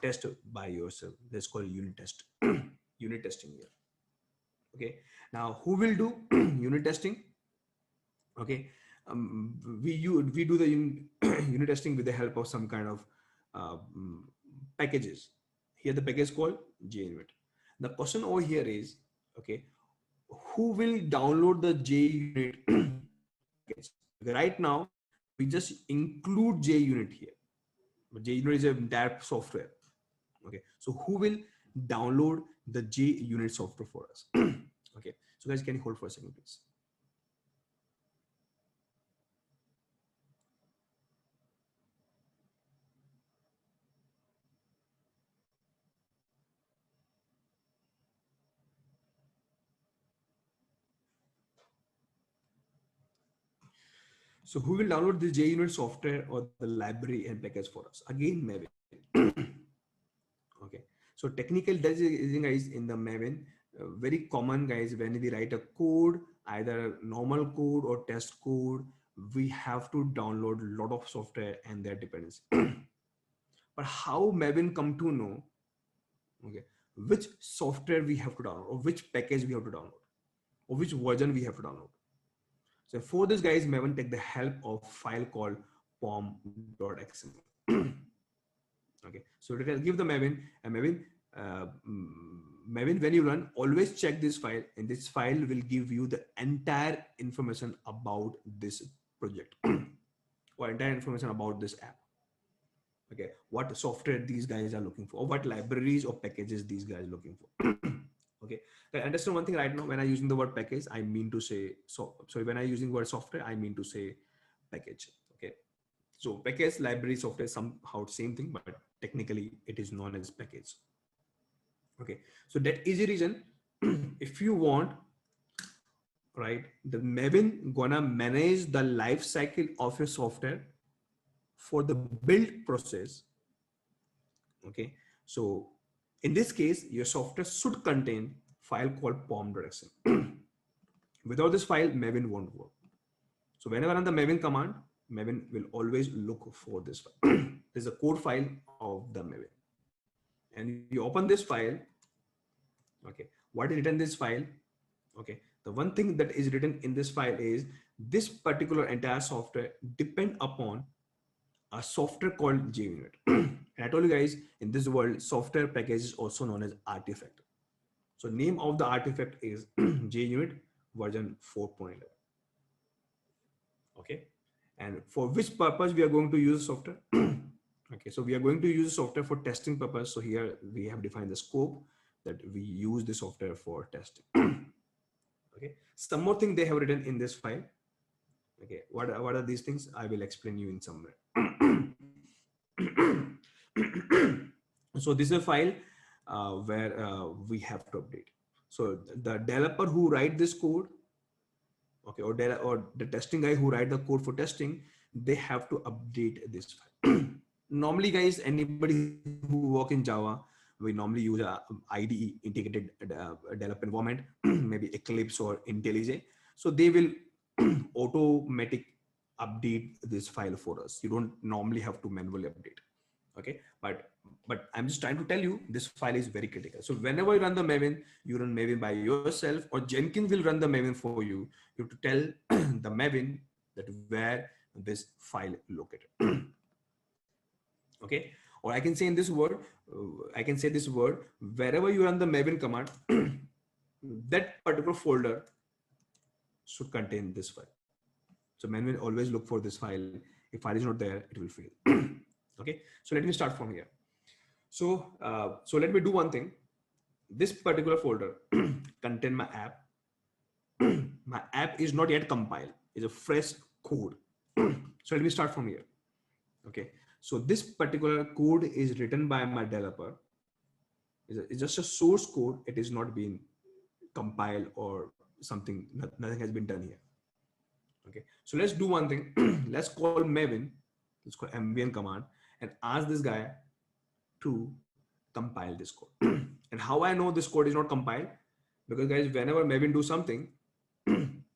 test by yourself. That's called unit test. Unit testing here. Okay, now who will do unit testing? Okay, we do the unit testing with the help of some kind of packages. Here the package called JUnit. The question over here is, okay, who will download the JUnit package? Right now we just include JUnit here, but JUnit is a entire software. Okay, so who will download the JUnit software for us? Okay, so guys, can you hold for a second please? So who will download the JUnit software or the library and package for us? Again, Maven. Okay. So technical does guys in the Maven, very common guys, when we write a code, either normal code or test code, we have to download a lot of software and their dependency. But how Maven come to know, okay, which software we have to download, or which package we have to download, or which version we have to download? So for this guys, Maven take the help of file called pom.xml. Okay, so it will give the Maven, and uh, mm, Maven, when you run, always check this file, and this file will give you the entire information about this project or entire information about this app. Okay, what software these guys are looking for, or what libraries or packages these guys are looking for. Okay, I understand one thing right now. When I'm using the word package, I mean to say, so sorry, when I'm using word software, I mean to say package. Okay, so package, library, software, somehow same thing, but technically it is known as package. Okay, so that is the reason. If you want, right, the Maven gonna manage the life cycle of your software for the build process. Okay, so in this case, your software should contain file called pom.xml. Without this file, Maven won't work. So whenever I run the Maven command, Maven will always look for this file. There's a code file of the Maven, and you open this file. Okay, what is written in this file? Okay, the one thing that is written in this file is this particular entire software depend upon a software called JUnit. And I told you guys, in this world, software package is also known as artifact. So name of the artifact is JUnit version 4.11. Okay, and for which purpose we are going to use software? Okay, so we are going to use software for testing purpose. So here we have defined the scope that we use the software for testing. Okay, some more thing they have written in this file. Okay, what are these things? I will explain you in somewhere. So this is a file where we have to update. So the developer who write this code, okay, or the testing guy who write the code for testing, they have to update this file. Normally guys, anybody who work in Java, we normally use a IDE, integrated development environment, maybe Eclipse or IntelliJ. So they will automatic update this file for us. You don't normally have to manually update. Okay, but I'm just trying to tell you this file is very critical. So whenever you run the Maven, you run Maven by yourself, or Jenkins will run the Maven for you. You have to tell the Maven that where this file located. Okay, or I can say in this word, I can say this word, wherever you run the Maven command, that particular folder should contain this file. So Maven will always look for this file. If file is not there, it will fail. Okay, so let me start from here. So let me do one thing. This particular folder contain my app. My app is not yet compiled. It's a fresh code. So let me start from here. Okay, so this particular code is written by my developer. It's just a source code. It is not being compiled or something. Nothing has been done here. Okay, so let's do one thing. Let's call Maven. Let's call ambient command and ask this guy to compile this code. And how I know this code is not compiled? Because guys, whenever Maven do something,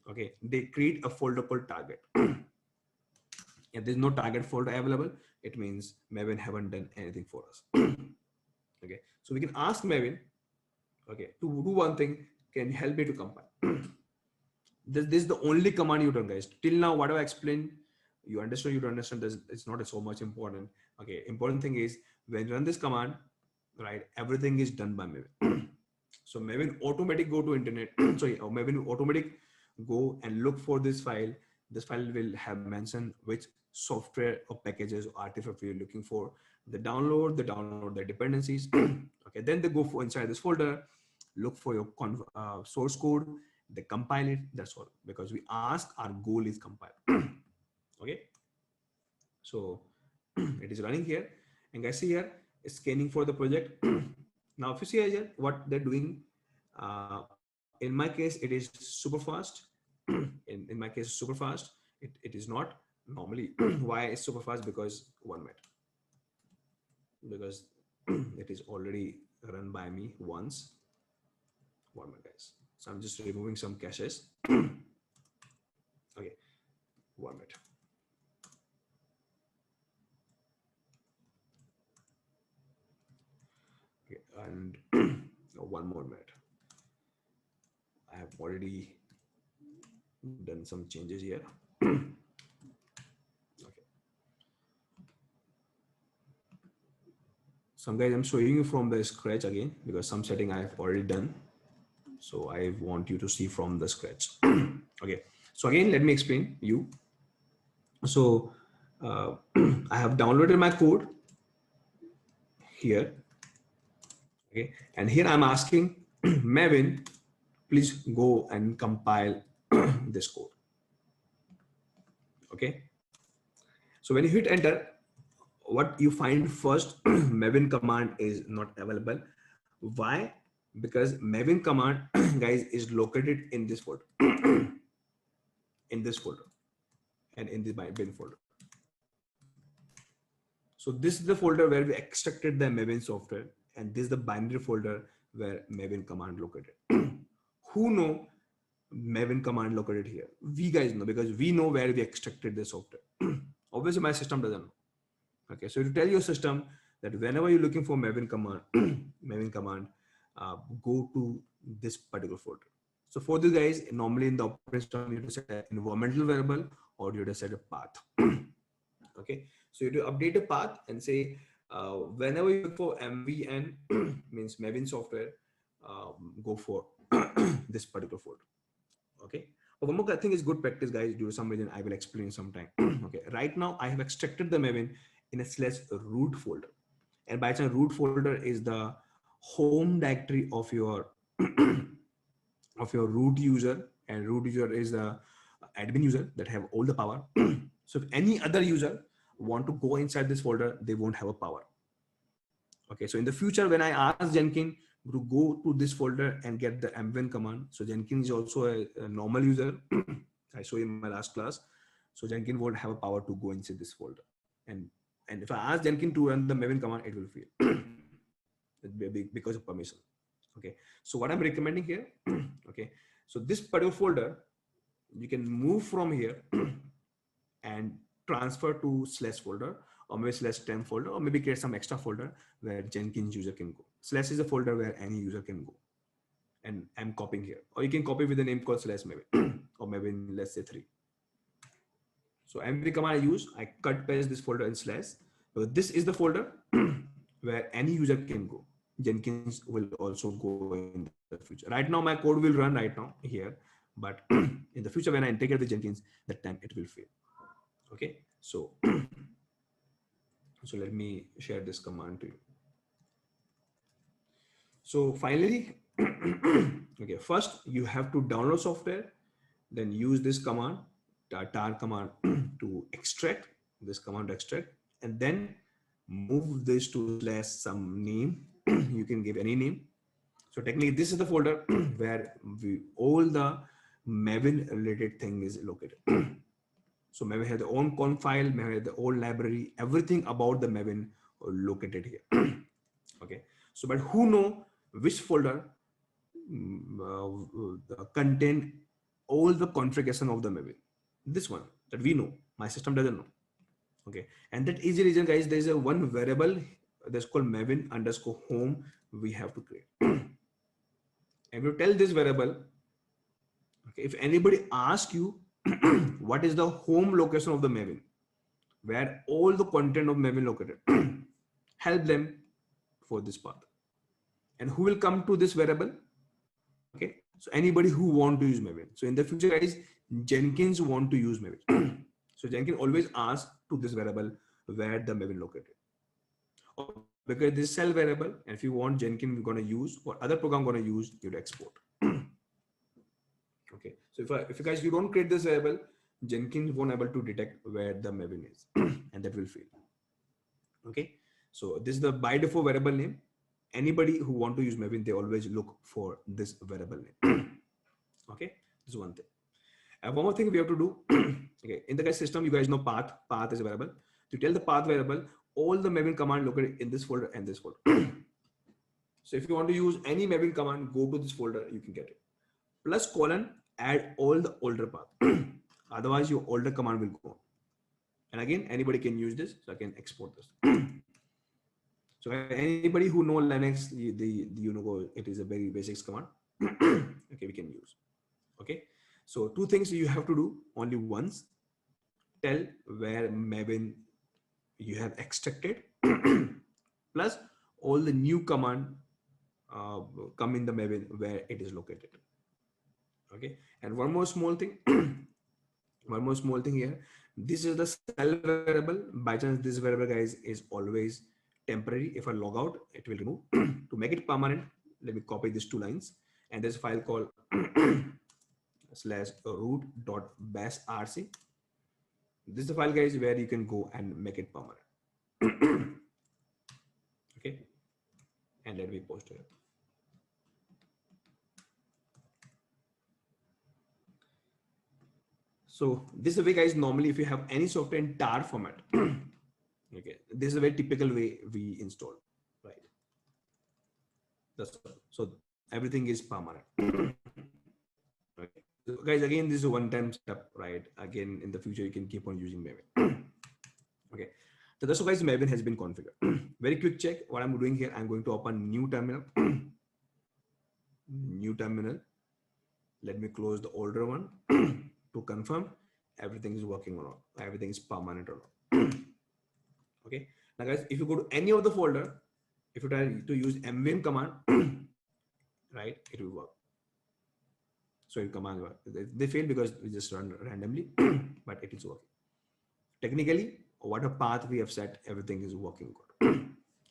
okay, they create a folder called target. If there's no target folder available, it means Maven haven't done anything for us. Okay, so we can ask Maven, okay, to do one thing. Can you help me to compile? This is the only command you done, guys. Till now, whatever I explained, you understand. You don't understand. It's not so much important. Okay, important thing is when you run this command, right? Everything is done by Maven. So Maven automatic go to internet. Sorry, Maven automatic go and look for this file. This file will have mentioned which software or packages or artifact you're looking for. They download the dependencies. Okay, then they go for inside this folder, look for your source code. They compile it. That's all. Because we ask, our goal is compile. Okay, so it is running here, and guys, see here, scanning for the project. Now, if you see here what they're doing, in my case, it is super fast. In my case, super fast. It is not normally. Why it's super fast? Because 1 minute. Because it is already run by me once. 1 minute, guys. So I'm just removing some caches. Okay, 1 minute. Okay, and 1 more minute. I have already done some changes here. Okay. Some guys, I'm showing you from the scratch again because some setting I have already done. So I want you to see from the scratch. Okay. So again, let me explain you. So I have downloaded my code here. Okay. And here I'm asking Maven, please go and compile this code. Okay. So when you hit enter, what you find first, Maven command is not available. Why? Because Maven command, guys, is located in this folder, in this folder, and in this bin folder. So this is the folder where we extracted the Maven software, and this is the binary folder where Maven command located. Who know Maven command located here? We guys know because we know where we extracted the software. Obviously, my system doesn't know. Okay, so you tell your system that whenever you're looking for Maven command, go to this particular folder. So for this guys, normally in the operating system, you have to set an environmental variable or you have to set a path. Okay, so you have to update a path and say whenever you look for MVN means Maven software, go for this particular folder. Okay. But one more thing is good practice, guys. Due to some reason, I will explain sometime. Okay. Right now, I have extracted the Maven in a /root folder, and by chance, root folder is the home directory of your root user, and root user is the admin user that have all the power. So if any other user want to go inside this folder, they won't have a power. Okay, so in the future, when I ask Jenkins to go to this folder and get the mvn command, so Jenkins is also a normal user. I showed you in my last class. So Jenkins won't have a power to go inside this folder. And if I ask Jenkins to run the maven command, it will fail. Because of permission. Okay, so what I'm recommending here, okay, so this particular folder, you can move from here and transfer to slash folder, or maybe slash temp folder, or maybe create some extra folder where Jenkins user can go. Slash is a folder where any user can go. And I'm copying here, or you can copy with a name called slash Maven or Maven, let's say 3. So MV command I use, I cut paste this folder in slash. So this is the folder where any user can go. Jenkins will also go in the future. Right now my code will run right now here, but in the future when I integrate with Jenkins, that time it will fail. Okay, so so let me share this command to you. So finally, okay, first you have to download software, then use this command, tar command to extract, this command to extract, and then move this to slash some name. You can give any name. So technically this is the folder where all the Maven related thing is located. So Maven has the own conf file, Maven has the own library, everything about the Maven located here. Okay, so but who know which folder contain all the configuration of the Maven? This one that we know, my system doesn't know. Okay, and that easy reason, guys, there is a one variable that's called Maven underscore home we have to create. And you tell this variable, okay, if anybody asks you what is the home location of the Maven, where all the content of Maven located, help them for this path. And who will come to this variable? Okay, so anybody who want to use Maven. So in the future, guys, Jenkins want to use Maven. So Jenkins always asks to this variable where the Maven located. Or because this cell variable, and if you want Jenkins going to use or other program going to use, you would export. Okay, so if you guys you don't create this variable, Jenkins won't able to detect where the Maven is, and that will fail. Okay, so this is the by default variable name. Anybody who want to use Maven, they always look for this variable name. Okay, this is one thing. And one more thing we have to do. Okay, in the guys system, you guys know path. Path is a variable. To tell the path variable, all the Maven command located in this folder and this folder. So if you want to use any Maven command, go to this folder, you can get it. Plus colon, add all the older path. Otherwise, your older command will go on. And again, anybody can use this, so I can export this. So anybody who know Linux, you know it is a very basics command. Okay, we can use. Okay, so two things you have to do only once. Tell where Maven you have extracted, plus all the new command come in the Maven where it is located. Okay, and one more small thing. One more small thing here. This is the cell variable. By chance, this variable, guys, is always temporary. If I log out, it will remove. To make it permanent, let me copy these 2 lines. And there's a file called /root.bashrc. This is the file, guys, where you can go and make it permanent. Okay, and let me post it. So this is the way, guys, normally if you have any software in tar format, okay, this is a very typical way we install, right? That's all. So everything is permanent. Okay. So guys, again, this is a one-time step, right? Again, in the future, you can keep on using Maven. Okay. So that's why, guys, Maven has been configured. Very quick check. What I'm doing here, I'm going to open new terminal. New terminal. Let me close the older one to confirm everything is working or not. Everything is permanent or not. Okay. Now, guys, if you go to any of the folder, if you try to use mvm command, right, it will work. So it command work. They fail because we just run randomly, but it is working. Technically, what a path we have set, everything is working good.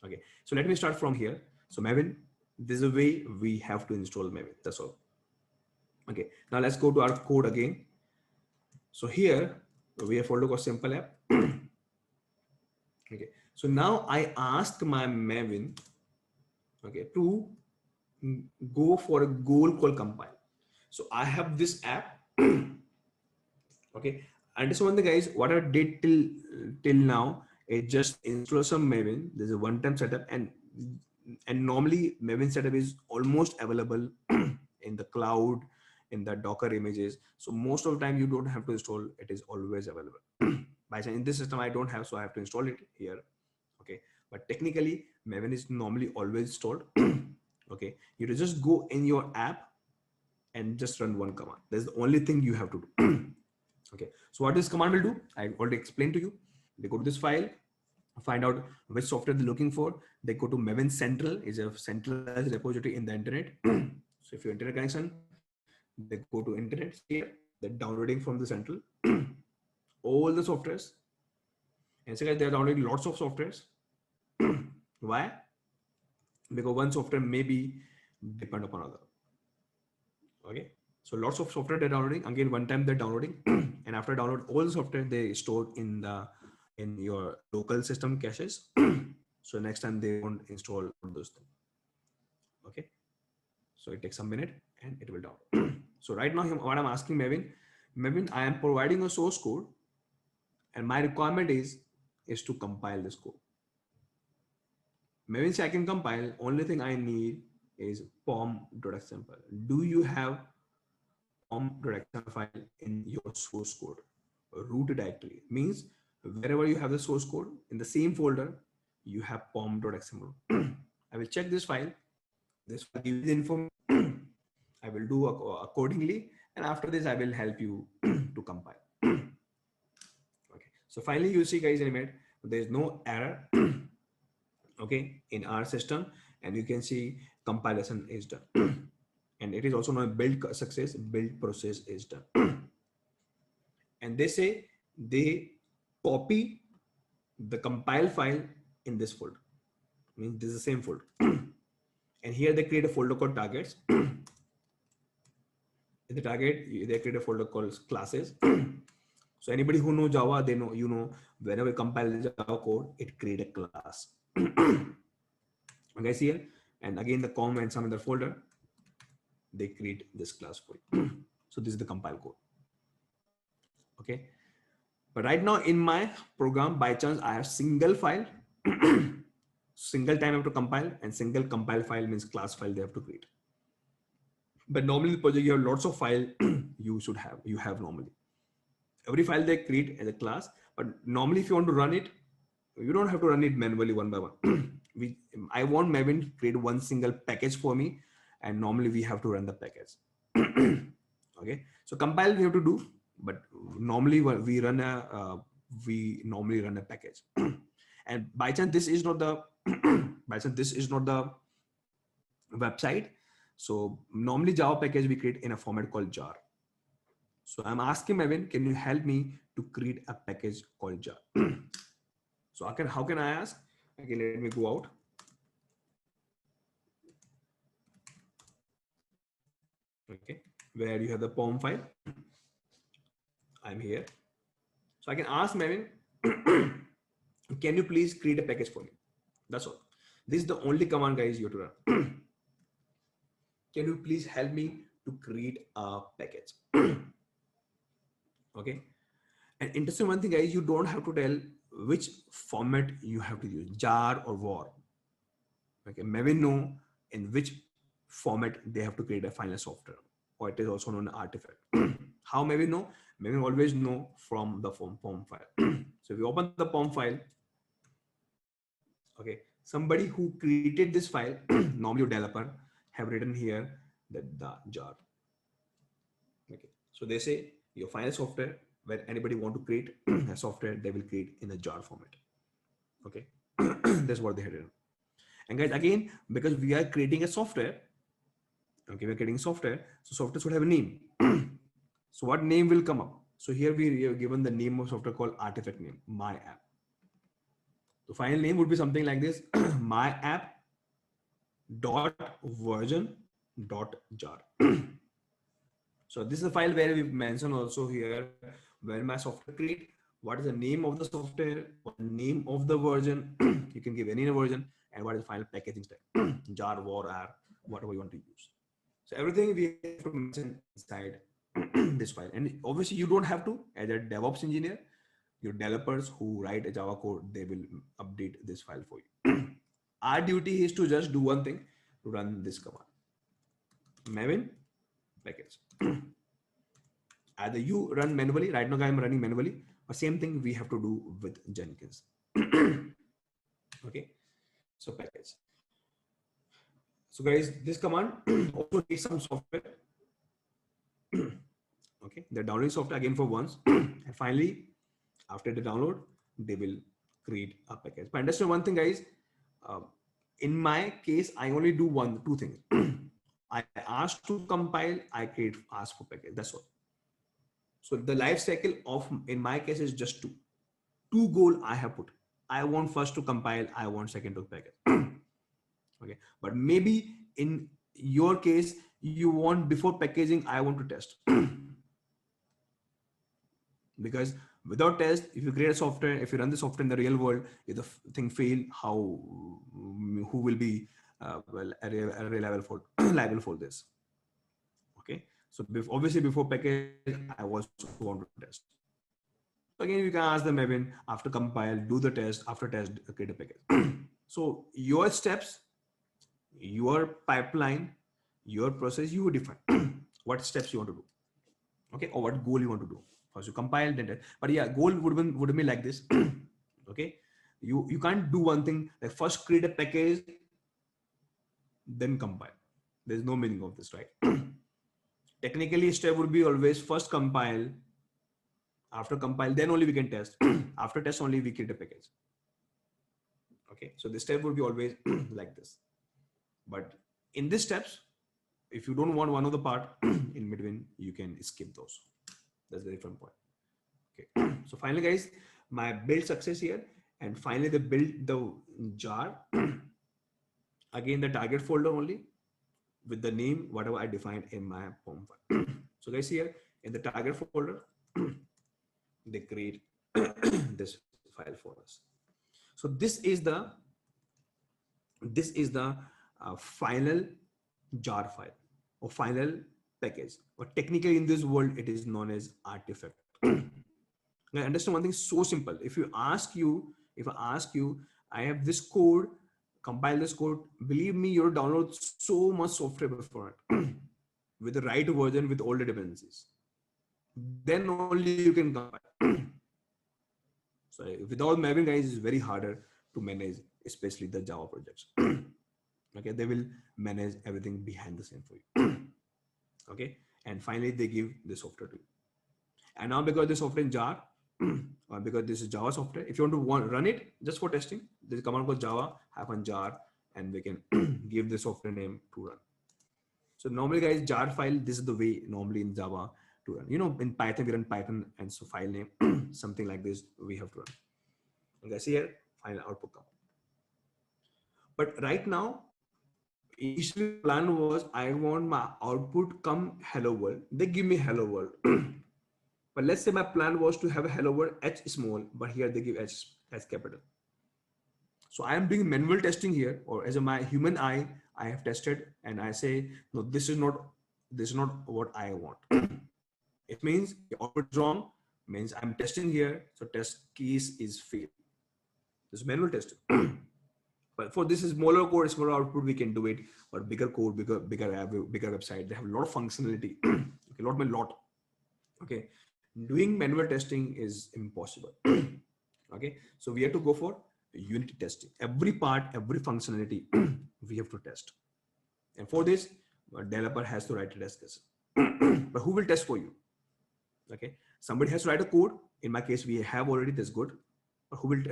Okay. So let me start from here. So Maven, this is a way we have to install Maven. That's all. Okay. Now let's go to our code again. So here we have folder called simple app. Okay. So now I asked my Maven, okay, to go for a goal called compile. So I have this app. Okay. And this one, the guys, what I did till now is just install some Maven. There's a one-time setup, and normally Maven setup is almost available in the cloud, in the Docker images. So most of the time you don't have to install, it is always available. By chance in this system I don't have, so I have to install it here. Okay, but technically Maven is normally always installed. Okay, you just go in your app and just run one command. That's the only thing you have to do. Okay, so what this command will do, I already explained to you. They go to this file, find out which software they're looking for. They go to Maven Central, is a centralized repository in the internet. So if your internet connection, they go to internet. See here, they're downloading from the central all the softwares. And so guys, they're downloading lots of softwares. Why? Because one software may be depend upon other. Okay, so lots of software they're downloading. Again, one time they're downloading, and after download all the software, they store in your local system caches. So next time they won't install all those things. Okay, so it takes a minute and it will download. So right now, what I'm asking Maven, I am providing a source code, and my requirement is to compile this code. Maven, say I can compile. Only thing I need is pom.example. Do you have pom.xml file in your source code? Root directory means wherever you have the source code in the same folder, you have pom.xml. I will check this file. This file gives the information. I will do accordingly, and after this, I will help you to compile. Okay. So finally, you see, guys, in it, there is no error. Okay, in our system, and you can see compilation is done. And it is also known build success, build process is done. And they say they copy the compile file in this folder. Means this is the same folder. And here they create a folder called targets. In the target, they create a folder called classes. So anybody who knows Java, they know, you know, whenever you compile the Java code, it create a class. Okay, see here, and again the com and some other folder, they create this class for you. So this is the compile code. Okay, but right now in my program, by chance I have single file. Single time I have to compile, and single compile file means class file they have to create. But normally in the project you have lots of file. You have normally every file they create as a class, but normally if you want to run it, you don't have to run it manually one by one. I want Maven to create one single package for me, and normally we have to run the package. Okay, so compile we have to do, but normally we normally run a package. And by chance this is not the website. So normally Java package we create in a format called jar. So I'm asking Maven, can you help me to create a package called jar? So how can I ask? Okay, let me go out. Okay, where you have the POM file. I'm here. So I can ask Maven, can you please create a package for me? That's all. This is the only command, guys, you have to run. Can you please help me to create a package? Okay. And interesting one thing, guys, you don't have to tell which format you have to use, jar or war. Okay, Maven know in which format they have to create a final software, or it is also known as artifact. How Maven know? Maven always know from the POM file. So if you open the POM file, okay, somebody who created this file, normally a developer, have written here that the jar. Okay, so they say your final software where anybody want to create a software, they will create in a jar format. Okay, that's what they had written. And guys, again, because we are creating a software, okay, we're creating software, so software should have a name. So what name will come up? So here we are given the name of software called artifact name, my app. The final name would be something like this: my app dot version dot jar. So this is a file where we mention also here where my software create, what is the name of the software, what name of the version, you can give any version, and what is the final packaging step, jar, war, R, whatever you want to use. So everything we have to mention inside this file. And obviously you don't have to, as a DevOps engineer, your developers who write a Java code, they will update this file for you. Our duty is to just do one thing, to run this command, Maven package. Either you run manually, right now I'm running manually, But same thing we have to do with Jenkins. Okay, so package. So guys, this command also needs some software. Okay, they're downloading software again for once, and finally, after the download, they will create a package. But understand one thing, guys. Uh, in my case, I only do two things. I ask to compile, I ask for package. That's all. So the life cycle of, in my case, is just two goal I have put. I want first to compile, I want second to package. Okay, but maybe in your case you want before packaging, I want to test. Because without test, if you create a software, if you run the software in the real world, if the thing fail, how, who will be well liable for liable for this? Okay, so obviously before package, I also want to test. So again, you can ask them, Evan, after compile, do the test, after test, create a package. So your steps, your pipeline, your process, you define what steps you want to do. Okay, or what goal you want to do. First you compile, then test. But yeah, goal would be like this. Okay, you can't do one thing like first create a package, then compile. There's no meaning of this, right? Technically, step would be always first compile, after compile, then only we can test. After test only we create a package. Okay, so the step would be always like this. But in these steps, if you don't want one of the part in between, you can skip those. That's the different point. Okay, so finally, guys, my build success here, and finally they build the jar. Again, the target folder only with the name whatever I defined in my POM file. So guys, here in the target folder, they create this file for us. So this is the final jar file or final package, or technically in this world it is known as artifact. Now understand one thing so simple. If I ask you, I have this code, compile this code, believe me, you'll download so much software before it with the right version with all the dependencies. Then only you can compile. So without Maven, guys, it's very harder to manage, especially the Java projects. Okay, they will manage everything behind the scene for you. Okay, and finally they give the software to you. And now because this software in jar, or because this is Java software, if you want to run it just for testing, there's a command called java-jar, and we can give the software name to run. So normally, guys, jar file, this is the way normally in Java to run. You know, in Python we run Python, and so file name something like this we have to run. And guys, here final output come. But right now, initially the plan was I want my output come hello world. They give me hello world. But let's say my plan was to have a hello world H small, but here they give H as capital. So I am doing manual testing here, or as a my human eye, I have tested and I say, no, this is not what I want. It means the output is wrong, means I'm testing here. So test case is failed. This is manual testing. But for this is smaller code, smaller output, we can do it. But bigger code, bigger website, they have a lot of functionality. Okay, lot. Okay, doing manual testing is impossible. Okay, so we have to go for unit testing. Every part, every functionality, we have to test. And for this, a developer has to write a test case. But who will test for you? Okay, somebody has to write a code. In my case, we have already this good. But who will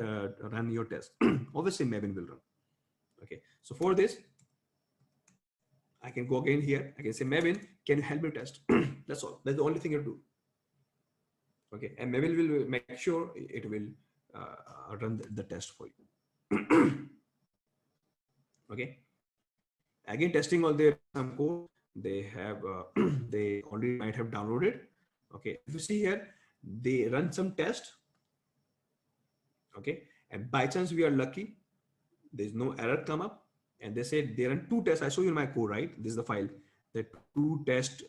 run your test? Obviously, Maven will run. Okay, so for this, I can go again here. I can say, Maven, can you help me test? That's all. That's the only thing you do. Okay, and Maven will make sure it will run the test for you. Okay, again, testing all their some code they have, they already might have downloaded. Okay, if you see here, they run some test. Okay, and by chance we are lucky, there's no error come up, and they said they run two tests. I show you in my code, right? This is the file. The two test,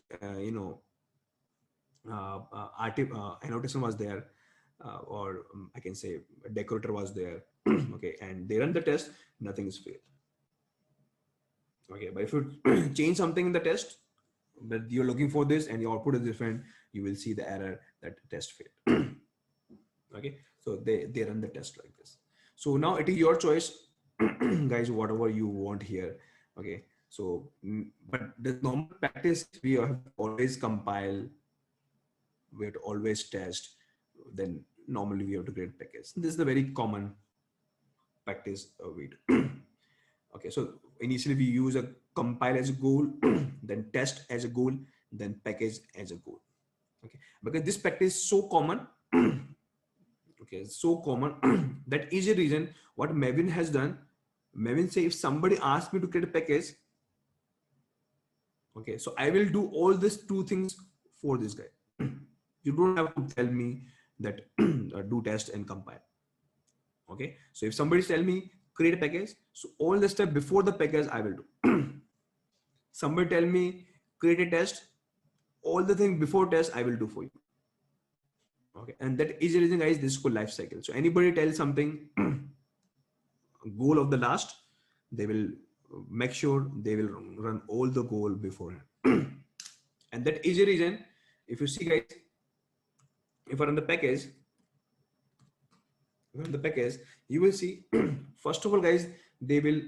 annotation was there, or I can say a decorator was there. Okay, and they run the test, nothing is failed. Okay, but if you change something in the test, but you're looking for this and your output is different, you will see the error that test failed. Okay, so they run the test like this. So now it is your choice, guys, whatever you want here. Okay, so but the normal practice is we have to always compile, we have to always test, then normally we have to create package. This is the very common practice we do. Okay, so initially we use a compile as a goal, then test as a goal, then package as a goal. Okay, because this practice is so common. Okay, so common that is a reason what Mavin has done. Mavin say if somebody asks me to create a package, okay, so I will do all these two things for this guy. You don't have to tell me that do test and compile. Okay, so if somebody tell me create a package, so all the step before the package I will do. Somebody tell me create a test, all the thing before test I will do for you. Okay, and that is the reason, guys, this is called life cycle. So anybody tell something goal of the last, they will make sure they will run all the goal before. And that is the reason, if you see, guys, if I run the package, you will see first of all, guys, they will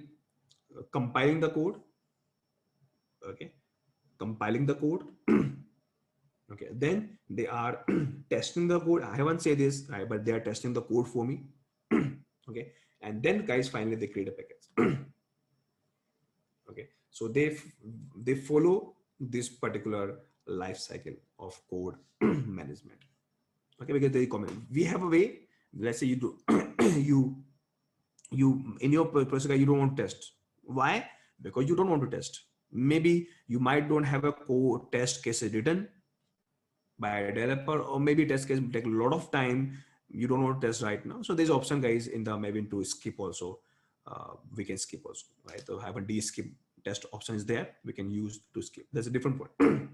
compiling the code. Okay, compiling the code. Okay, then they are testing the code. I haven't said this, but they are testing the code for me. Okay, and then, guys, finally they create a package. Okay, so they follow this particular life cycle of code management. Okay, because they common, we have a way. Let's say you do you in your process you don't want to test. Why? Because you don't want to test. Maybe you might don't have a code test case written by a developer, or maybe test case will take a lot of time. You don't want to test right now, so there's option, guys, in the maybe to skip also. We can skip also, right? So have a skip test option is there, we can use to skip. That's a different point.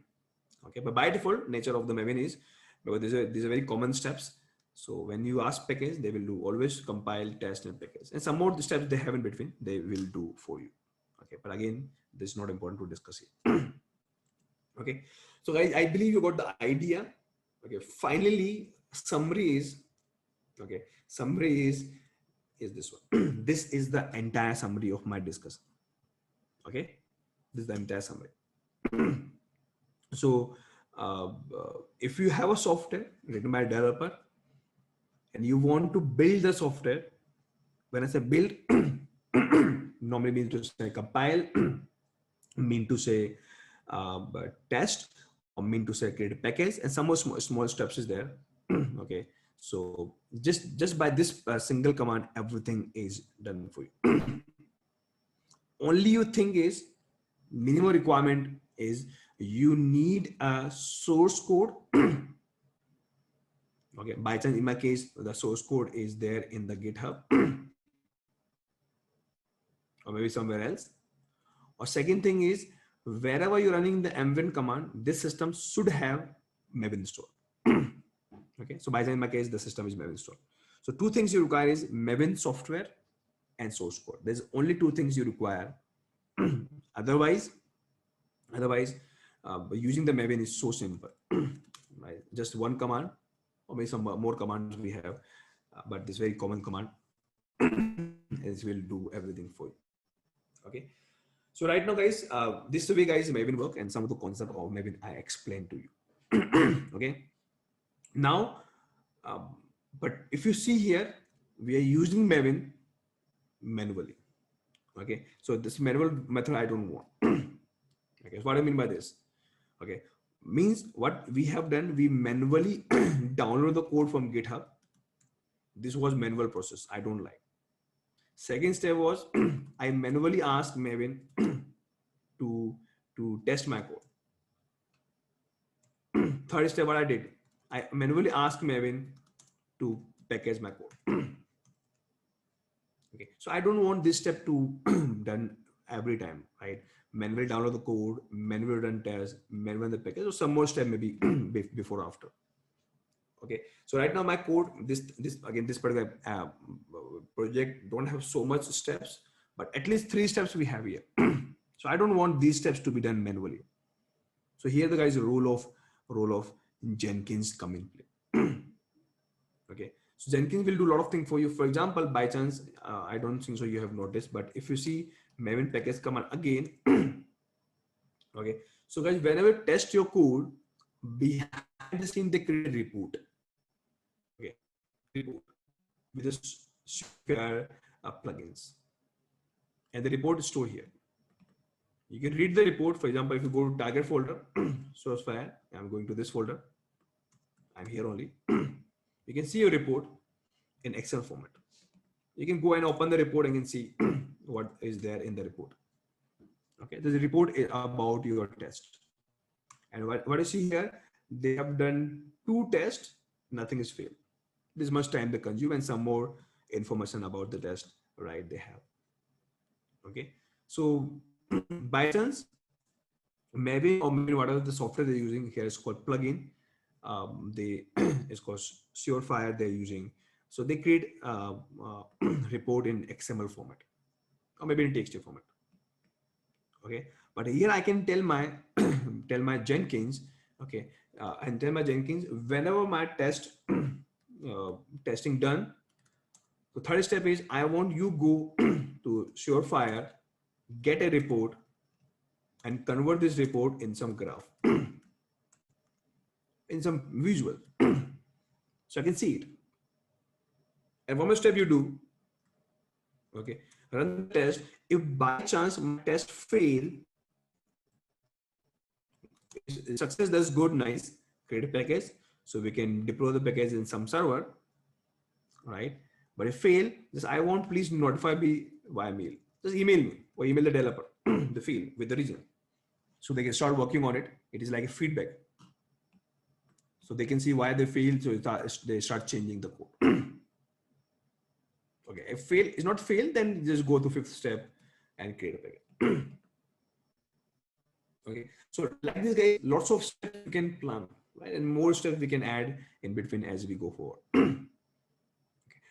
Okay, but by default nature of the Maven is, because these are very common steps. So when you ask package, they will do always compile, test, and package, and some more steps they have in between they will do for you. Okay, but again, this is not important to discuss here. Okay, so guys, I believe you got the idea. Okay, finally, summary is, okay, summary is this one. This is the entire summary of my discussion. Okay, this is the entire summary. So if you have a software written by a developer and you want to build the software, when I say build, normally means to say compile, mean to say test, or mean to say create a package, and some more small steps is there. Okay, so just by this single command, everything is done for you. Only you think is minimum requirement is you need a source code. Okay, by chance in my case the source code is there in the GitHub or maybe somewhere else. Or second thing is, wherever you're running the mvin command, this system should have Maven installed. Okay, so by chance in my case the system is Maven installed. So two things you require is Maven software and source code. There's only two things you require. otherwise using the Maven is so simple. Right? Just one command, or maybe some more commands we have, but this very common command is will do everything for you. Okay, so right now, guys, this is the way, guys, Maven work, and some of the concept of Maven I explained to you. Okay, now but if you see here, we are using Maven manually. Okay, so this manual method I don't want. Okay, so what I mean by this, okay, means what we have done, we manually download the code from GitHub. This was manual process I don't like. Second step was I manually asked Maven to test my code. Third step, what I did, I manually asked Maven to package my code. Okay, so I don't want this step to done every time, right? Manually download the code, manually run test, manually the package, or some more step maybe before or after. Okay, so right now my code, this again, this particular project don't have so much steps, but at least 3 steps we have here. So I don't want these steps to be done manually. So here the guys role of Jenkins come in play. Okay, So Jenkins will do a lot of things for you. For example, by chance, I don't think so you have noticed, but if you see Maven package command again, okay. So guys, whenever you test your code, behind the scene they create a report. Okay, report with the Surefire plugins, and the report is stored here. You can read the report. For example, if you go to target folder, Surefire, I'm going to this folder. I'm here only. You can see your report in Excel format. You can go and open the report and can see what is there in the report. Okay, the report is about your test. And what you see here, they have done 2 tests, nothing is failed. This much time they consume and some more information about the test, right? They have. Okay, so by chance, maybe or maybe whatever the software they're using here is called plugin. They it's called Surefire they're using. So they create report in XML format or maybe in TXT format. Okay, but here I can tell my tell my Jenkins, okay, and tell my Jenkins whenever my testing done. The third step is I want you go to Surefire, get a report, and convert this report in some graph, in some visual, so I can see it. And one more step you do, okay, run the test. If by chance my test fail, success, that's good, nice, create a package so we can deploy the package in some server, right? But if fail, just I want please notify me via mail. Just email me or email the developer the field with the reason, so they can start working on it. It is like a feedback, so they can see why they failed. So they start changing the code. Okay, if fail is not fail, then just go to 5th step and create a package. Okay, so like this guys, lots of steps you can plan, right? And more steps we can add in between as we go forward.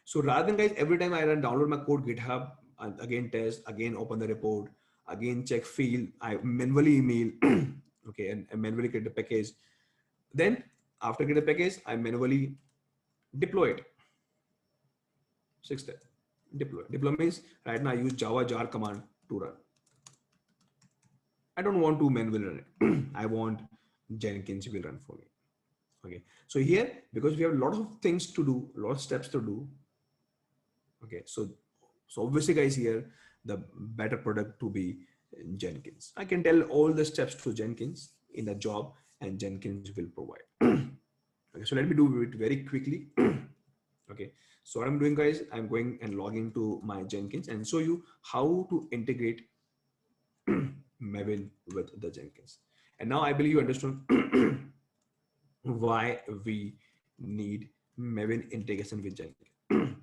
So rather than guys, every time I run download my code GitHub, again test, again open the report, again check field, I manually email, okay, and manually create the package. Then after get the package, I manually deploy it. 6th step, deploy. Deploy means right now I use Java jar command to run. I don't want to manually run it. I want Jenkins will run for me. Okay, so here, because we have a lot of things to do, a lot of steps to do. Okay, so obviously guys, here the better product to be Jenkins. I can tell all the steps to Jenkins in the job and Jenkins will provide. Okay, so let me do it very quickly. Okay, so what I'm doing guys, I'm going and logging to my Jenkins and show you how to integrate Maven with the Jenkins. And now I believe you understand why we need Maven integration with Jenkins.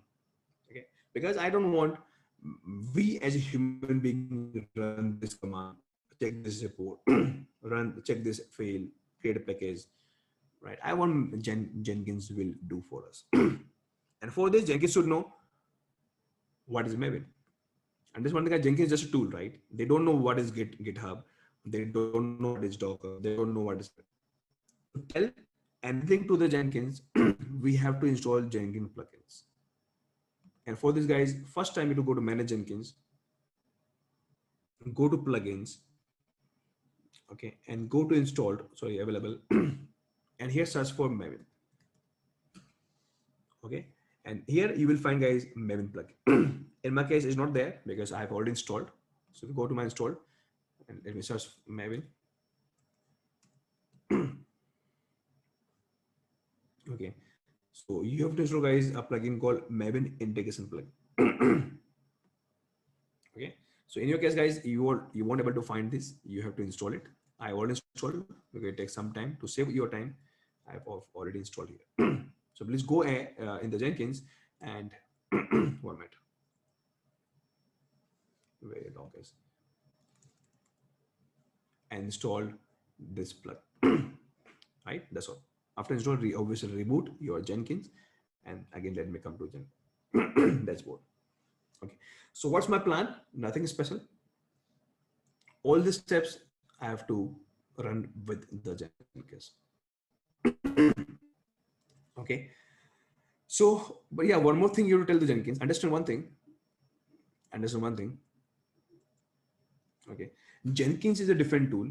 Okay, because I don't want we as a human being run this command, check this report, check this fail, create a package, right? I want Jenkins will do for us. And for this, Jenkins should know what is Maven. And this one thing, Jenkins is just a tool, right? They don't know what is GitHub. They don't know what is Docker. They don't know what is. To tell anything to the Jenkins, we have to install Jenkins plugins. And for this, guys, first time you to go to Manage Jenkins, go to Plugins, okay, and go to Installed, sorry, Available, and here search for Maven. Okay, and here you will find guys Maven plugin. In my case, it's not there because I have already installed. So we go to my installed and let me search Maven. Okay, so you have to install guys a plugin called Maven integration plugin. Okay, so in your case guys, you won't able to find this. You have to install it. I already installed because it takes some time. To save your time, I've already installed here. So please go in the Jenkins and 1 minute. Where your doc is, and install this plug. Right, that's all. After install, obviously reboot your Jenkins, and again let me come to Jenkins dashboard. Okay, so what's my plan? Nothing special. All the steps I have to run with the Jenkins. Okay, So, but yeah, one more thing you have to tell the Jenkins. Understand one thing. Understand one thing. Okay. Jenkins is a different tool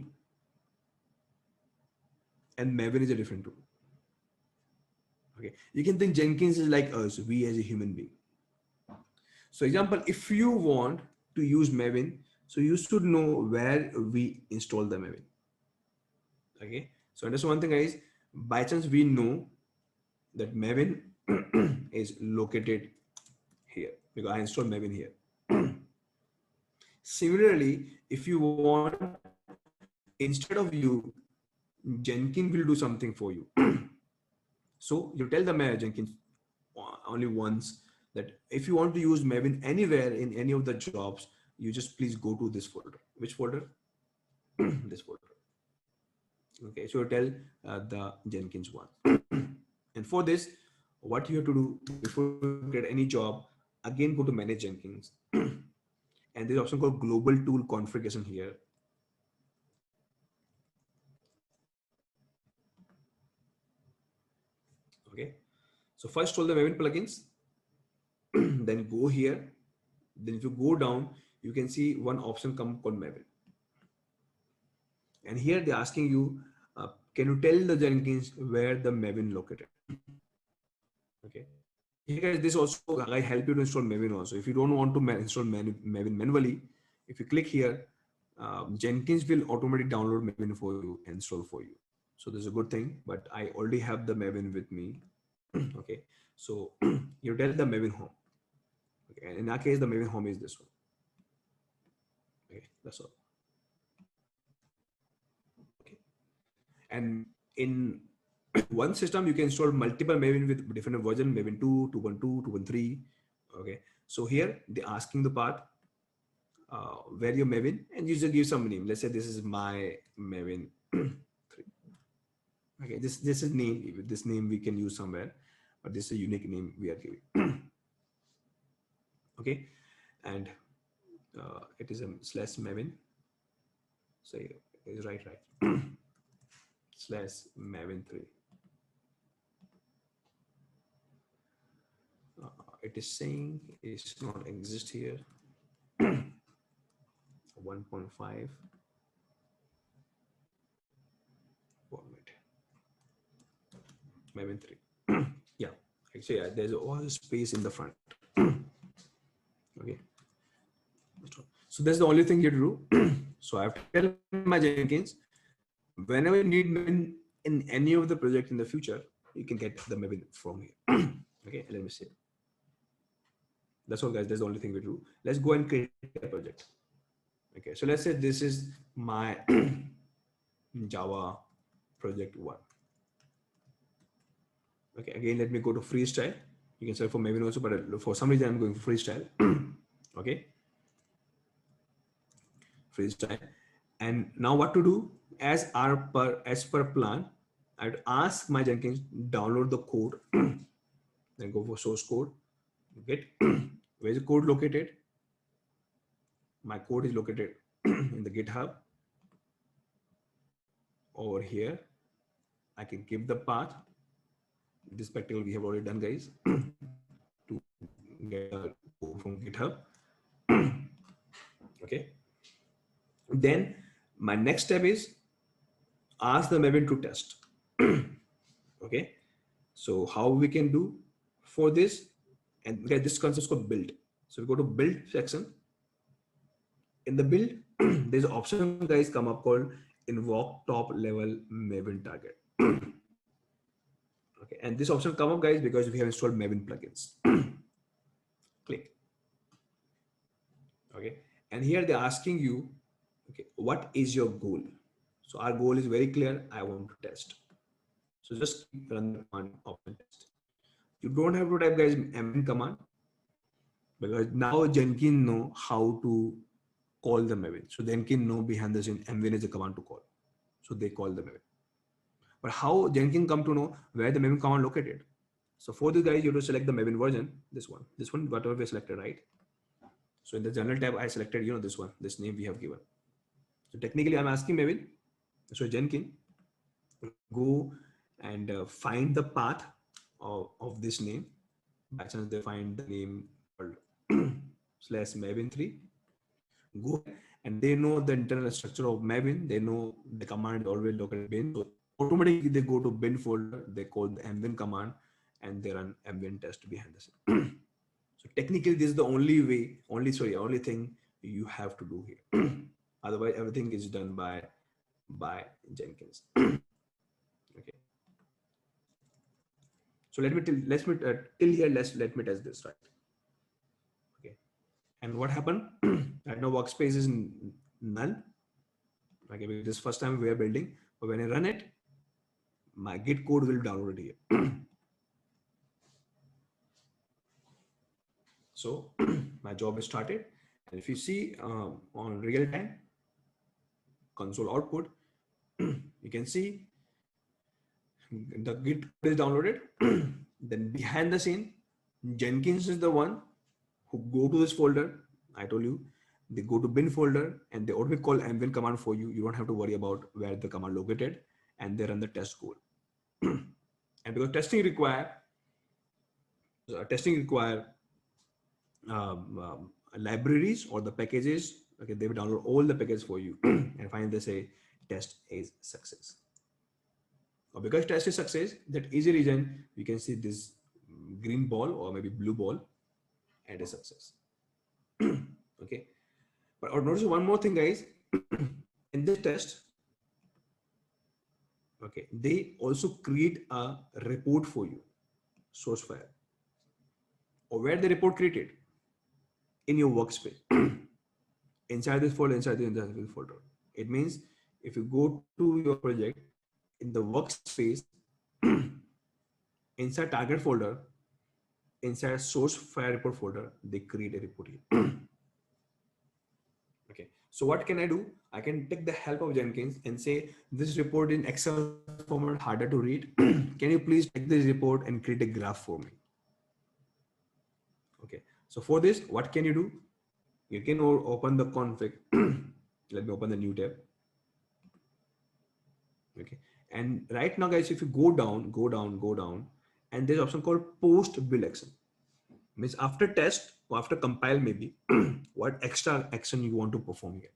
and Maven is a different tool. Okay. You can think Jenkins is like us, we as a human being. So example, if you want to use Maven, so you should know where we install the Maven. Okay. So understand one thing, guys. By chance, we know that Maven is located here because I installed Maven here. Similarly, if you want, instead of you, Jenkins will do something for you. So you tell the Jenkins only once that if you want to use Maven anywhere in any of the jobs, you just please go to this folder. Which folder? This folder. Okay, so you tell the Jenkins one. And for this, what you have to do before you get any job, again go to manage Jenkins. And there's option called global tool configuration here. Okay, so first all the Maven plugins, then go here. Then if you go down, you can see one option come called Maven. And here they're asking you, can you tell the Jenkins where the Maven located? Okay. Here guys, this also I help you to install Maven also. If you don't want to install Maven manually, if you click here, Jenkins will automatically download Maven for you, install for you. So this is a good thing, but I already have the Maven with me. Okay. So you tell the Maven home. Okay. And in our case, the Maven home is this one. Okay. That's all. Okay. And in one system, you can install multiple Maven with different version, Maven 2, 2.12, 2.13. Okay. So here they're asking the part where your Maven, and you just give some name. Let's say this is my Maven 3. Okay. This is name. This name we can use somewhere, but this is a unique name we are giving. Okay. And it is a slash Maven. So it is right. Slash Maven 3. It is saying it's not exist here. 1.5 format. Maven 3. Yeah, actually, yeah, there's all space in the front. Okay. So that's the only thing you do. So I have to tell my Jenkins, whenever you need Maven in any of the project in the future, you can get the Maven from here. Okay, let me see. That's all, guys. That's the only thing we do. Let's go and create a project. Okay, so let's say this is my Java project 1. Okay, again, let me go to freestyle. You can search for Maven also, but for some reason I'm going for freestyle. Okay, freestyle. And now what to do? As per plan, I would ask my Jenkins download the code, then go for source code. Get where's the code located? My code is located in the GitHub over here. I can give the path. This spectacle we have already done, guys, to get the code from GitHub. Okay. Then my next step is ask the Maven to test. Okay. So how we can do for this, and okay, this concept is called build. So we go to build section. In the build, there's an option, guys, come up called invoke top level Maven target. Okay, and this option come up, guys, because we have installed Maven plugins. Click. Okay, and here they're asking you, okay, what is your goal? So our goal is very clear. I want to test. So just run the command option test. You don't have to type, guys, mn command, because now Jenkins know how to call the Maven. So Jenkins know behind the scene mn is a command to call. So they call the Maven. But how Jenkins come to know where the Maven command located? So for this, guys, you have to select the Maven version. This one, whatever we selected, right? So in the general tab, I selected, this one, this name we have given. So technically, I'm asking Maven. So Jenkins, go and find the path of this name. by chance they find the name called slash Maven 3, go ahead, and they know the internal structure of Maven. They know the command is always located bin. So automatically they go to bin folder. They call the mwin command, and they run mwin test behind the scene. So technically, this is the only way, only thing you have to do here. Otherwise, everything is done by Jenkins. Okay. So let me till here. Let me test this, right? Okay. And what happened? Right now, workspace is null. Okay, because this first time we are building, but when I run it, my Git code will download it here. So my job is started, and if you see on real time console output, you can see the Git code is downloaded. Then behind the scene, Jenkins is the one who go to this folder. I told you, they go to bin folder and they always call mwin command for you. You don't have to worry about where the command located, and they run the test code. And because testing require libraries or the packages. Okay, they will download all the packages for you, and finally they say test is success. Or because test is success, that is a reason we can see this green ball or maybe blue ball and a success. Okay, but notice one more thing, guys. In this test, okay, they also create a report for you, source file, or where the report created in your workspace. Inside this folder, inside this folder. It means if you go to your project in the workspace, inside target folder, inside source file report folder, they create a report here. Okay, so what can I do? I can take the help of Jenkins and say this report in Excel format harder to read. Can you please take this report and create a graph for me? Okay, so for this, what can you do? You can open the config. Let me open the new tab. Okay, and right now, guys, if you go down, and there's an option called post build action. Means after test or after compile, maybe what extra action you want to perform here.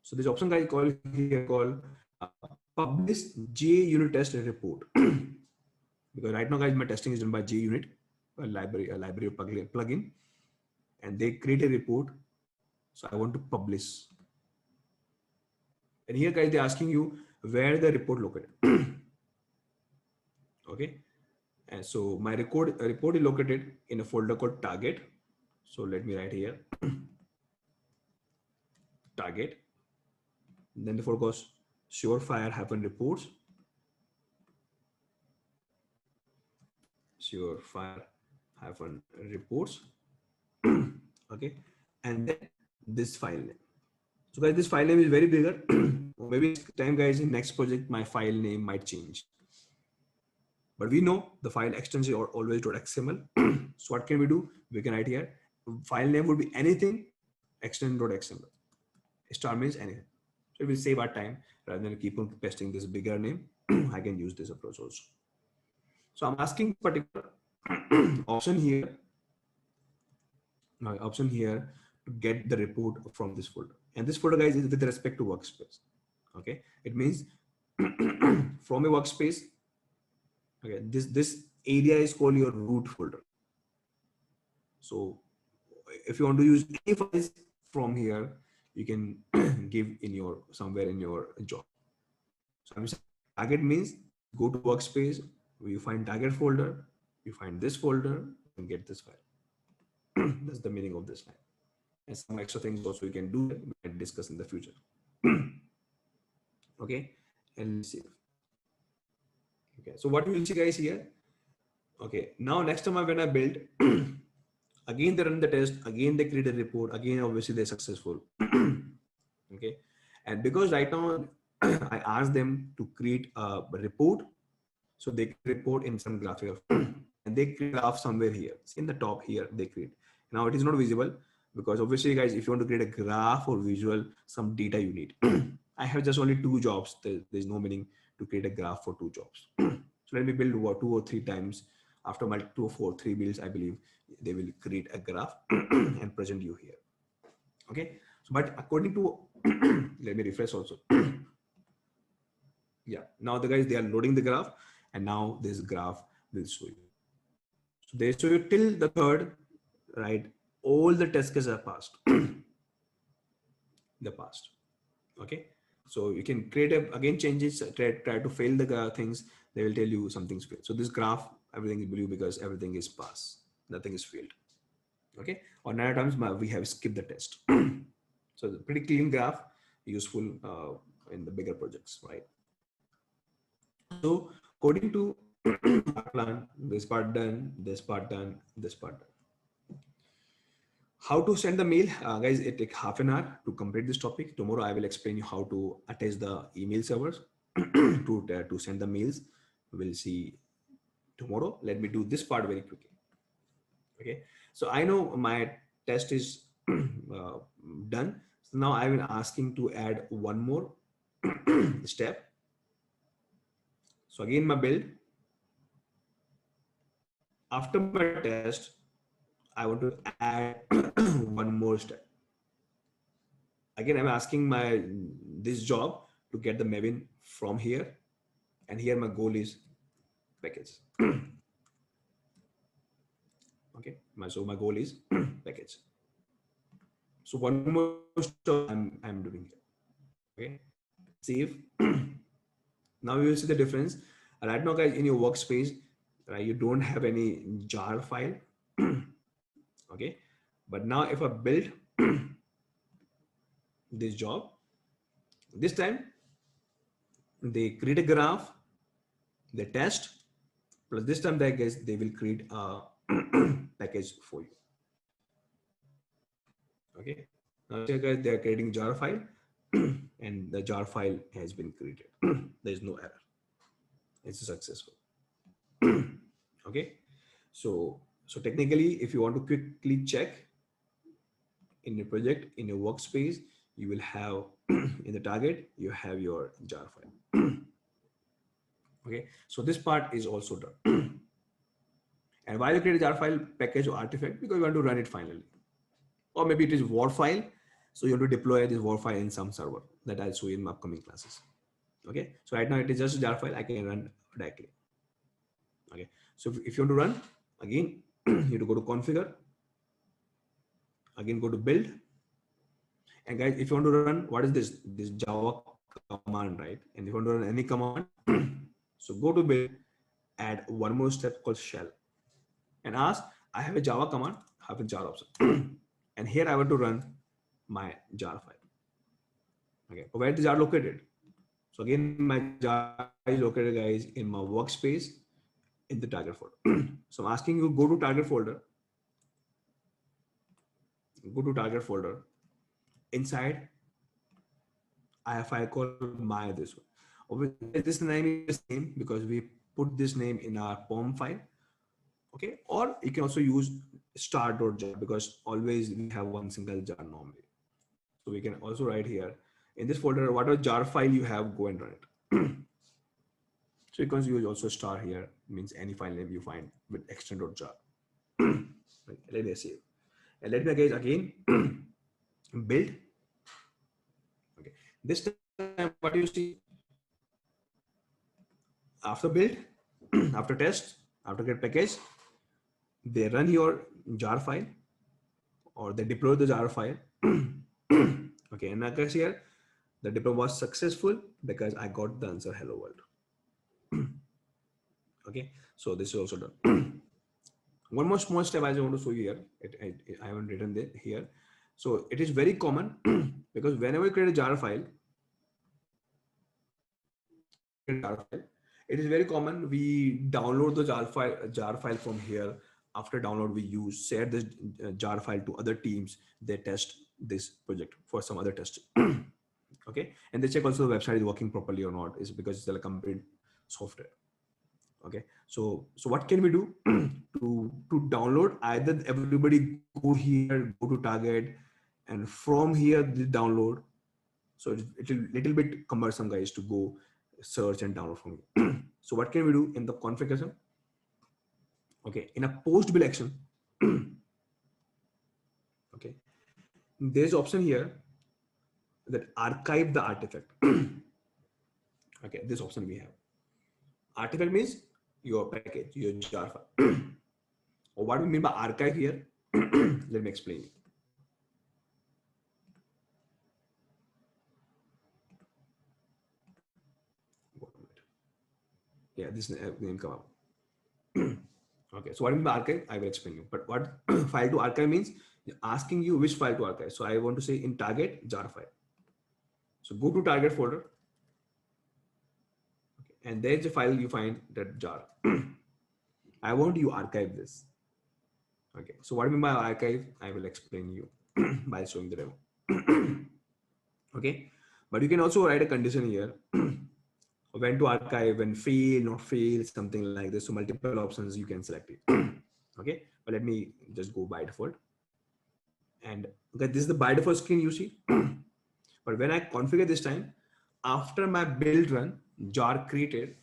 So this option, guys, called publish JUnit test report. Because right now, guys, my testing is done by JUnit, a library plugin, and they create a report. So I want to publish. And here, guys, they're asking you where the report located. Okay. And so my report is located in a folder called target. So let me write here target. Then the folder goes surefire reports. Surefire reports. Okay. And then this file name. So guys, this file name is very bigger. Maybe time, guys, in next project, my file name might change. But we know the file extension are always .xml. So what can we do? We can write here, file name would be anything, extend.xml. Star means anything. So it will save our time rather than keep on pasting this bigger name. I can use this approach also. So I'm asking particular option here to get the report from this folder. And this folder, guys, is with respect to workspace. Okay, it means from a workspace. Okay, this area is called your root folder. So if you want to use any files from here, you can give in your somewhere in your job. So I'm saying target means go to workspace, you find target folder, you find this folder and get this file. That's the meaning of this line. And some extra things also you can do that we can discuss in the future. Okay, and let's see. Okay, so what we will see, guys, here. Okay, now next time when I build, again they run the test, again they create a report, again obviously they're successful. Okay, and because right now I asked them to create a report, so they report in some graphical and they create graph somewhere here. See in the top here they create. Now it is not visible because obviously, guys, if you want to create a graph or visual, some data you need. I have just only 2 jobs. There's no meaning to create a graph for 2 jobs. So let me build 2 or 3 times after my 3 builds, I believe they will create a graph and present you here. Okay. So, but according to, let me refresh also. Yeah. Now the guys, they are loading the graph, and now this graph will show you. So they show you till the third, right? All the test cases are passed. The past. Okay. So you can create again changes, try to fail the things. They will tell you something's failed. So this graph, everything is blue because everything is pass. Nothing is failed. Okay. Or 9 times we have skipped the test. So the pretty clean graph, useful in the bigger projects, right? So according to our plan, this part done, this part done, this part done. How to send the mail, guys? It take half an hour to complete this topic. Tomorrow I will explain you how to attach the email servers to send the mails. We'll see tomorrow. Let me do this part very quickly. Okay, so I know my test is done. So now I will asking to add one more step. So again, my build. After my test, I want to add one more step. Again, I'm asking my this job to get the Maven from here, and here my goal is package. Okay, so my goal is package. So one more step I'm doing here. Okay, save. Now you will see the difference. Right now, guys, in your workspace, right, you don't have any jar file. Okay, but now if I build this job, this time they create a graph, they test, plus this time they guess they will create a package for you. Okay, now see guys, they are creating jar file and the jar file has been created. There is no error. It's successful. Okay, so technically, if you want to quickly check in your project, in your workspace, you will have in the target, you have your jar file. Okay, so this part is also done. And why you create a jar file package or artifact? Because you want to run it finally. Or maybe it is war file. So you want to deploy this war file in some server that I'll show you in my upcoming classes. Okay, so right now it is just a jar file. I can run directly. Okay, so if you want to run again, you have to go to configure. Again, go to build. And guys, if you want to run, what is this? This Java command, right? And if you want to run any command, so go to build, add one more step called shell, and ask, I have a Java command, have a jar option. And here I want to run my jar file. Okay, where is the jar located? So again, my jar is located, guys, in my workspace in the target folder. So I'm asking you, go to target folder. Go to target folder. Inside, I have a file called my this one. Obviously, this name is the same because we put this name in our POM file. Okay, or you can also use star.jar because always we have one single jar normally. So we can also write here in this folder, whatever jar file you have, go and run it. So you can use also star here, means any file name you find with extend.jar. Let me save. And let me guys again build. Okay, this time what you see after build, after test, after get package, they run your jar file or they deploy the jar file. Okay, and like I here, the deploy was successful because I got the answer hello world. Okay, so this is also done. One more small step I want to show you here. I haven't written it here. So it is very common because whenever you create a jar file, it is very common we download the jar file from here. After download, we share this jar file to other teams. They test this project for some other test. Okay, and they check also the website is working properly or not. Is because it's a complete software. Okay, so what can we do to download? Either everybody go here, go to target, and from here they download. So it's a little bit cumbersome, guys, to go search and download from here. So what can we do in the configuration? Okay, in a post build action, okay, there's option here that archive the artifact. Okay, this option we have. Artifact means your package, your jar file. Or what we mean by archive here? Let me explain you. One minute. Yeah, this name come up. Okay, so what I mean by archive, I will explain you. But what file to archive means, asking you which file to archive. So I want to say in target jar file. So go to target folder, and there's a file you find that jar. I want you archive this. Okay, so what I mean by archive, I will explain you by showing the demo. Okay, but you can also write a condition here when to archive, when fail, not fail, something like this. So multiple options you can select it. Okay, but let me just go by default. And okay, this is the by default screen you see. But when I configure this time, after my build run, jar created,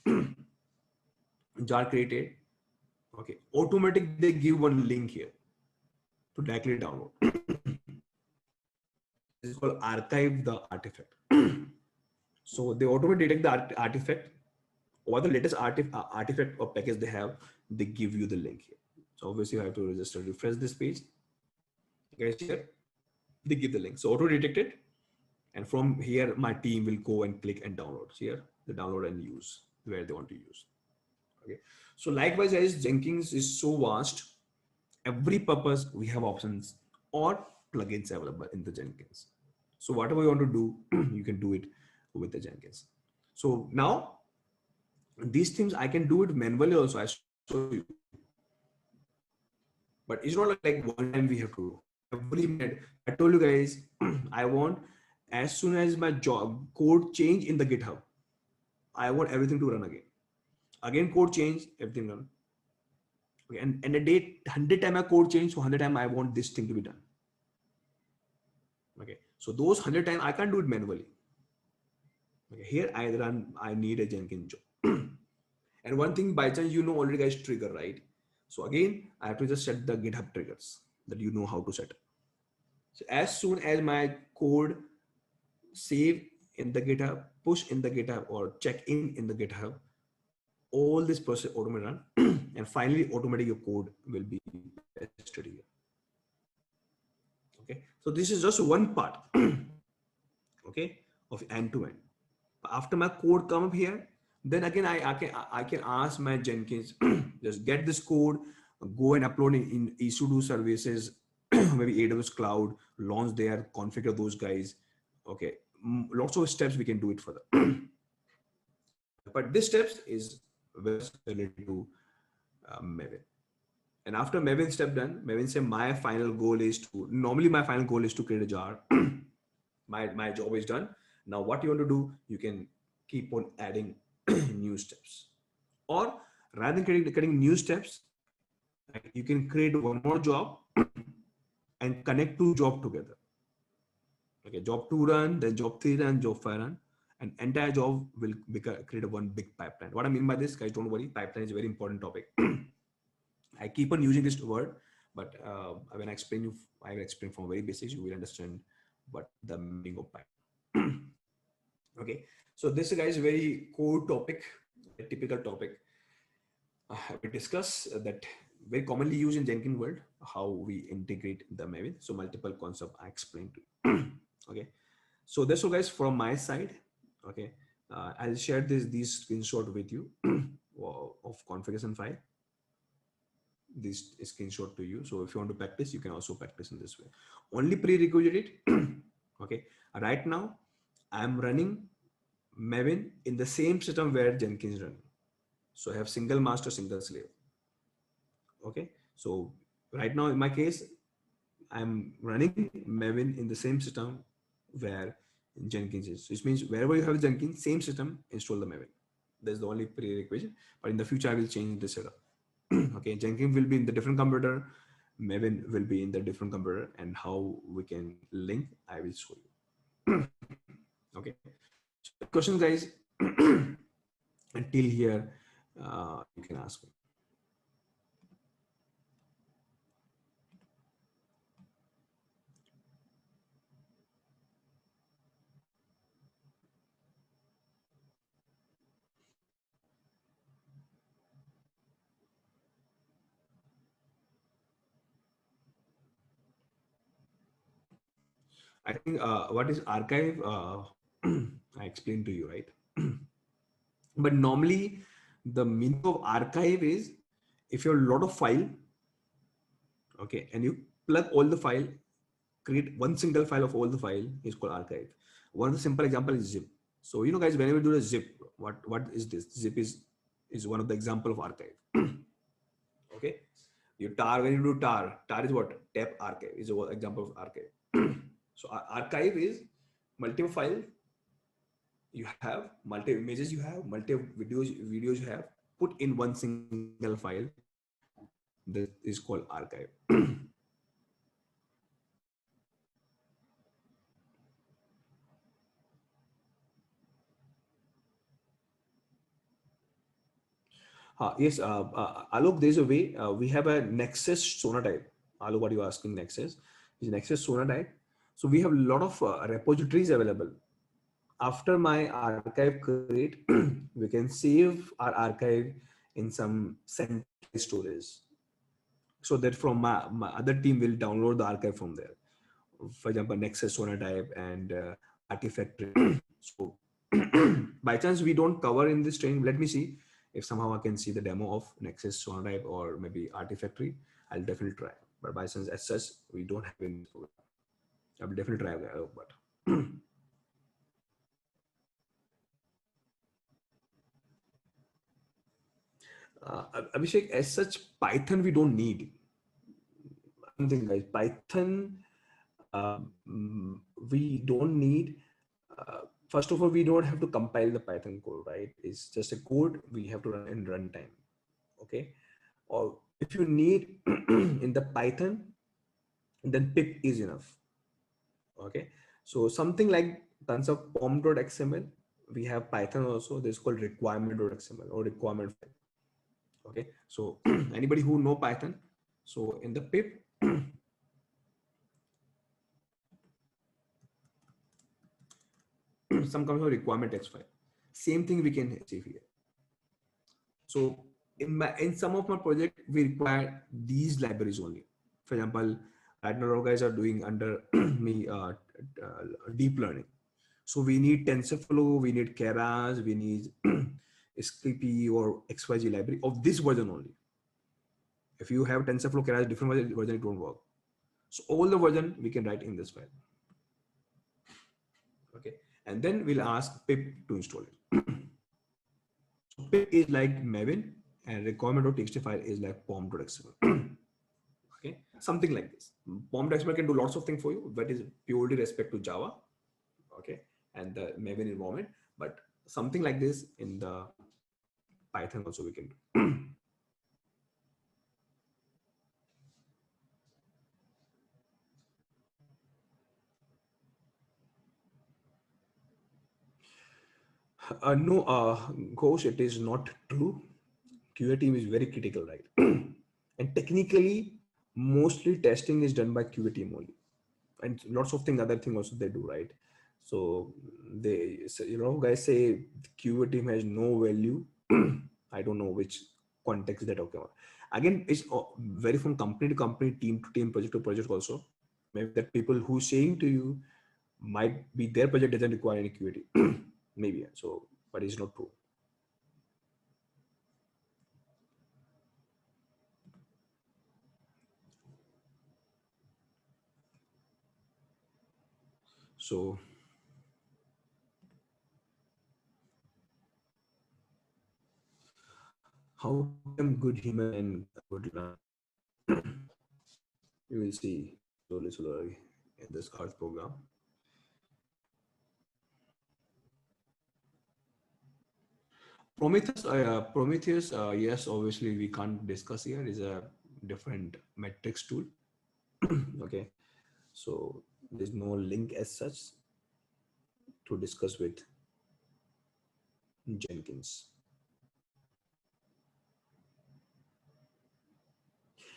jar created, okay, automatic they give one link here to directly download. This is called archive the artifact. So they automatically detect the artifact or the latest artifact or package they have, they give you the link here. So obviously you have to just refresh this page. Guys, here they give the link. So auto detected, and from here my team will go and click and download. So here the download and use where they want to use. Okay. So likewise, as Jenkins is so vast, every purpose we have options or plugins available in the Jenkins. So whatever you want to do, you can do it with the Jenkins. So now these things I can do it manually also. I show you, but it's not like one time we have to do every minute. I told you guys, I want as soon as my job code change in the GitHub, I want everything to run again. Again, code change, everything run. Okay, and a day 100 time I code change, so 100 time I want this thing to be done. Okay, so those 100 time I can't do it manually. Okay, here I need a Jenkins job. And one thing, by chance, you know already guys, trigger, right? So again, I have to just set the GitHub triggers that you know how to set. So as soon as my code save in the GitHub, push in the GitHub, or check in the GitHub, all this process automatically run, and finally automatically your code will be pasted here. Okay, so this is just one part. Okay, of end to end. After my code come up here, then again I can ask my Jenkins just get this code, go and upload it in EC2 services, maybe AWS cloud, launch there, configure those guys. Okay, lots of steps we can do it further. But this steps is very related to Maven. And after Maven step done, Maven say my final goal is to, normally my final goal is to create a jar. My job is done. Now what you want to do, you can keep on adding new steps. Or rather than creating new steps, like you can create one more job and connect two jobs together. Okay, job 2 run, then job 3 run, job 5 run, and entire job will create a one big pipeline. What I mean by this, guys, don't worry, pipeline is a very important topic. I keep on using this word, but when I explain you, I will explain from very basics, you will understand what the meaning of pipeline. Okay, so this guys is a very core topic, a typical topic. We discuss that very commonly used in Jenkins world, how we integrate the Maven. So multiple concepts I explained to you. Okay, so that's all guys from my side. Okay, I'll share these screenshot with you of configuration file. This screenshot to you. So if you want to practice, you can also practice in this way. Only prerequisite. Okay, right now I'm running Maven in the same system where Jenkins running. So I have single master, single slave. Okay, so right now in my case, I'm running Maven in the same system where Jenkins is. So it means wherever you have Jenkins, same system, install the Maven. That's the only prerequisite. But in the future, I will change the setup. Okay, Jenkins will be in the different computer, Maven will be in the different computer, and how we can link, I will show you. Okay, so questions, guys. Until here, you can ask me. I think what is archive? I explained to you, right? But normally, the meaning of archive is if you have a lot of file, okay, and you plug all the file, create one single file of all the file is called archive. One of the simple example is zip. So you know, guys, whenever you do a zip, what is this? Zip is one of the example of archive. Okay, you tar when you do tar is what? Tab archive is an example of archive. So archive is multiple file you have, multi images you have, multi videos you have put in one single file. That is called archive. Yes, Alok, there's a way. We have a Nexus sonatype. Alok, what you are asking Nexus is Nexus sonatype. So we have a lot of repositories available. After my archive create, we can save our archive in some centralized storage. So that from my other team will download the archive from there. For example, Nexus sonatype and Artifactory. So by chance we don't cover in this training, let me see if somehow I can see the demo of Nexus sonatype or maybe Artifactory. I'll definitely try. But by chance as such, we don't have in this program. I will definitely try. But Abhishek, as such, Python we don't need. One thing, guys, Python we don't need. First of all, we don't have to compile the Python code, right? It's just a code we have to run in runtime. Okay, or if you need in the Python, then pip is enough. Okay, so something like tons of pom.xml, we have Python also. This is called requirement.xml or requirement file. Okay, so anybody who know Python, so in the pip, some kind of requirement text file. Same thing we can achieve here. So in some of my project, we require these libraries only. For example, right now, our guys are doing under me deep learning. So we need TensorFlow, we need Keras, we need Skippy or XYZ library of this version only. If you have TensorFlow, Keras, different version, it won't work. So all the version we can write in this file. Okay, and then we'll ask pip to install it. So pip is like Maven and requirement.txt file is like pom.xml. Okay, something like this. Pom.xml can do lots of things for you, but is purely respect to Java. Okay, and the Maven environment, but something like this in the Python also we can do. No, Ghosh, it is not true. QA team is very critical, right? And technically, mostly testing is done by QA team only, and lots of things, other thing also they do, right? So they, so, guys say QA team has no value. I don't know which context that okay. Again, it's very from company to company, team to team, project to project also. Maybe that people who saying to you might be their project doesn't require any QA. Maybe so, but it's not true. So how become good human and good learner? You will see slowly in this Earth program. Prometheus, yes, obviously we can't discuss here. Is a different metrics tool. Okay, so there's no link as such to discuss with Jenkins.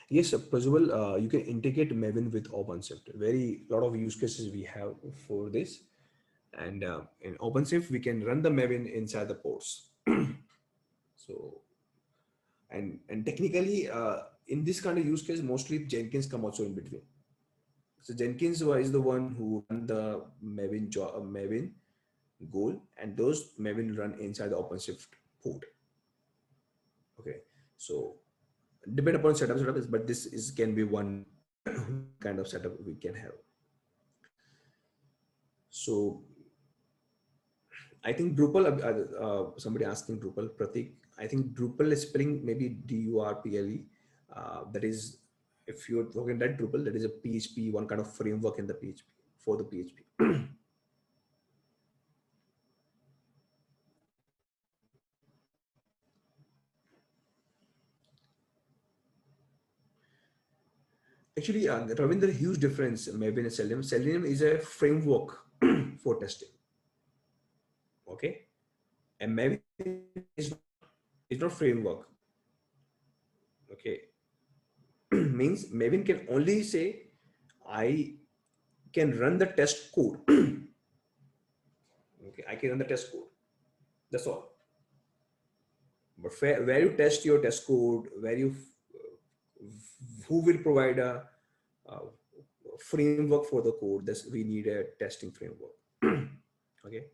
Yes, possible. You can integrate Maven with OpenShift. Very lot of use cases we have for this, and in OpenShift we can run the Maven inside the ports. So and technically in this kind of use case, mostly Jenkins come also in between. So Jenkins is the one who run the Maven goal, and those Maven run inside the OpenShift port. Okay, so depend upon setup, but this is can be one kind of setup we can have. So I think Drupal, somebody asking Drupal, Pratik, I think Drupal is spelling maybe DURPLE. That is, if you're talking that Drupal, that is a PHP, one kind of framework in the PHP, for the PHP. Actually, Ravinder, huge difference maybe in Selenium. Selenium is a framework for testing. Okay. And maybe it's not framework. Okay. Means Maven can only say, I can run the test code. Okay, I can run the test code. That's all. But where you test your test code, where you who will provide a, uh framework for the code? That's we need a testing framework. Okay,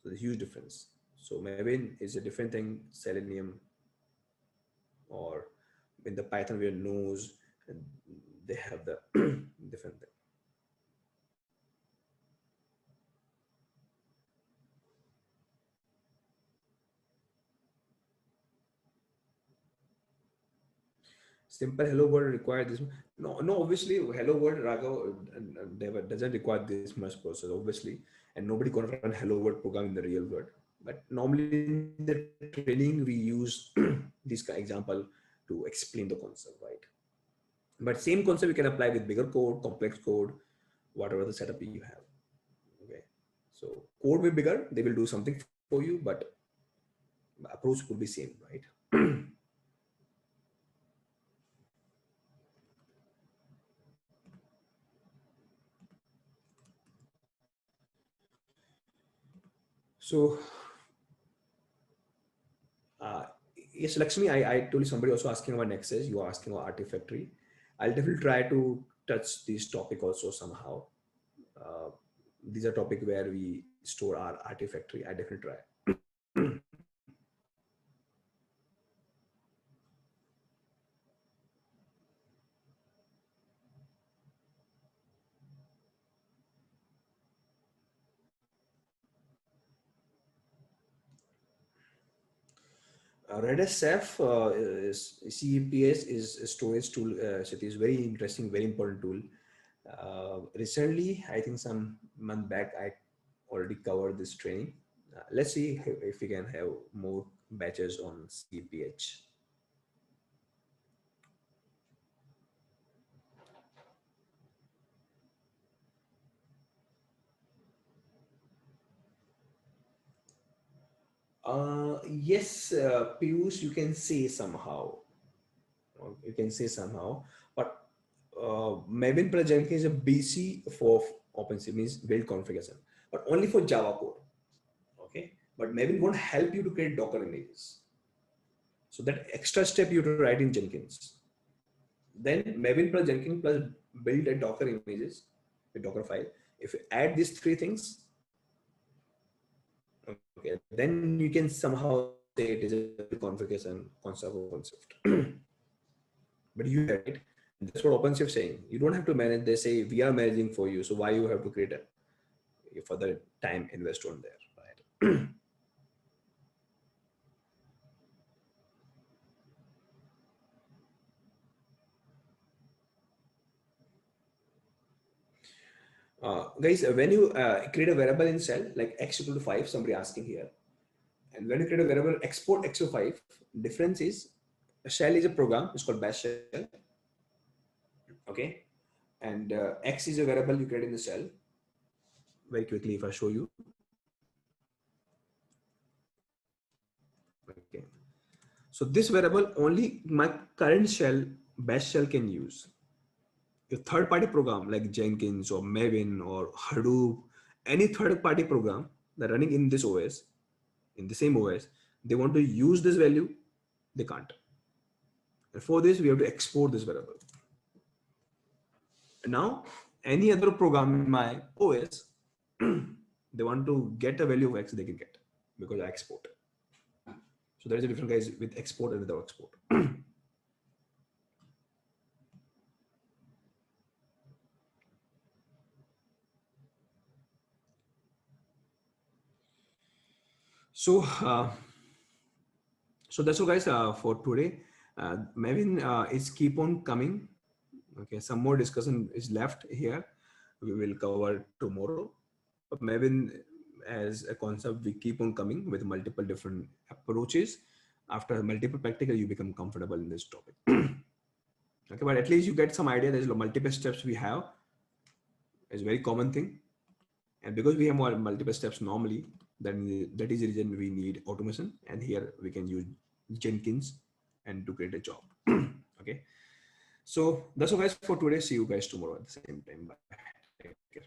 so the huge difference. So Maven is a different thing. Selenium, or in the Python we knows, they have the different thing. Simple hello world require this. No, obviously hello world, Raghav, never doesn't require this much process, obviously, and nobody gonna run hello world program in the real world. But normally in the training we use this kind of example to explain the concept, right? But same concept you can apply with bigger code, complex code, whatever the setup you have. Okay, so code will be bigger, they will do something for you, but approach could be same, right? So Uh, yes, Lakshmi, I told you somebody also asking about Nexus. You are asking about Artifactory. I'll definitely try to touch this topic also somehow. Uh, these are topic where we store our Artifactory. I definitely try. Redis Ceph is CEPS is a storage tool. So it is very interesting, very important tool. Recently, I think some month back, I already covered this training. Let's see if we can have more batches on CPH. Yes, Piyush, you can say somehow. You can say somehow, but Maven plus Jenkins is a BC for OpenSea, means build configuration, but only for Java code. Okay, but Maven won't help you to create Docker images. So that extra step you have to write in Jenkins. Then Maven plus Jenkins plus build a Docker images, a Docker file. If you add these three things, okay, then you can somehow say it is a configuration concept. But you have it. That's what OpenShift saying. You don't have to manage. They say we are managing for you. So why you have to create a further time invest on there, right? Guys, when you create a variable in cell like x equal to 5, somebody asking here, and when you create a variable export x to 5, difference is a shell is a program. It's called bash shell. Okay, and x is a variable you create in the shell. Very quickly, if I show you. Okay, so this variable only my current shell bash shell can use. Your third party program like Jenkins or Maven or Hadoop, any third party program that running in this OS, in the same OS, they want to use this value, they can't. And for this, we have to export this variable. And now any other program in my OS, they want to get a value of X, they can get because I export. So there is a difference, guys, with export and without export. So, so that's all, guys, for today. Maybe is keep on coming. Okay, some more discussion is left here. We will cover tomorrow. But maybe as a concept, we keep on coming with multiple different approaches. After multiple practical, you become comfortable in this topic. Okay, but at least you get some idea. There's multiple steps we have. It's a very common thing. And because we have more multiple steps normally, then that is the reason we need automation. And here we can use Jenkins and to create a job. Okay. So that's all, guys, for today. See you guys tomorrow at the same time. Bye. Take care.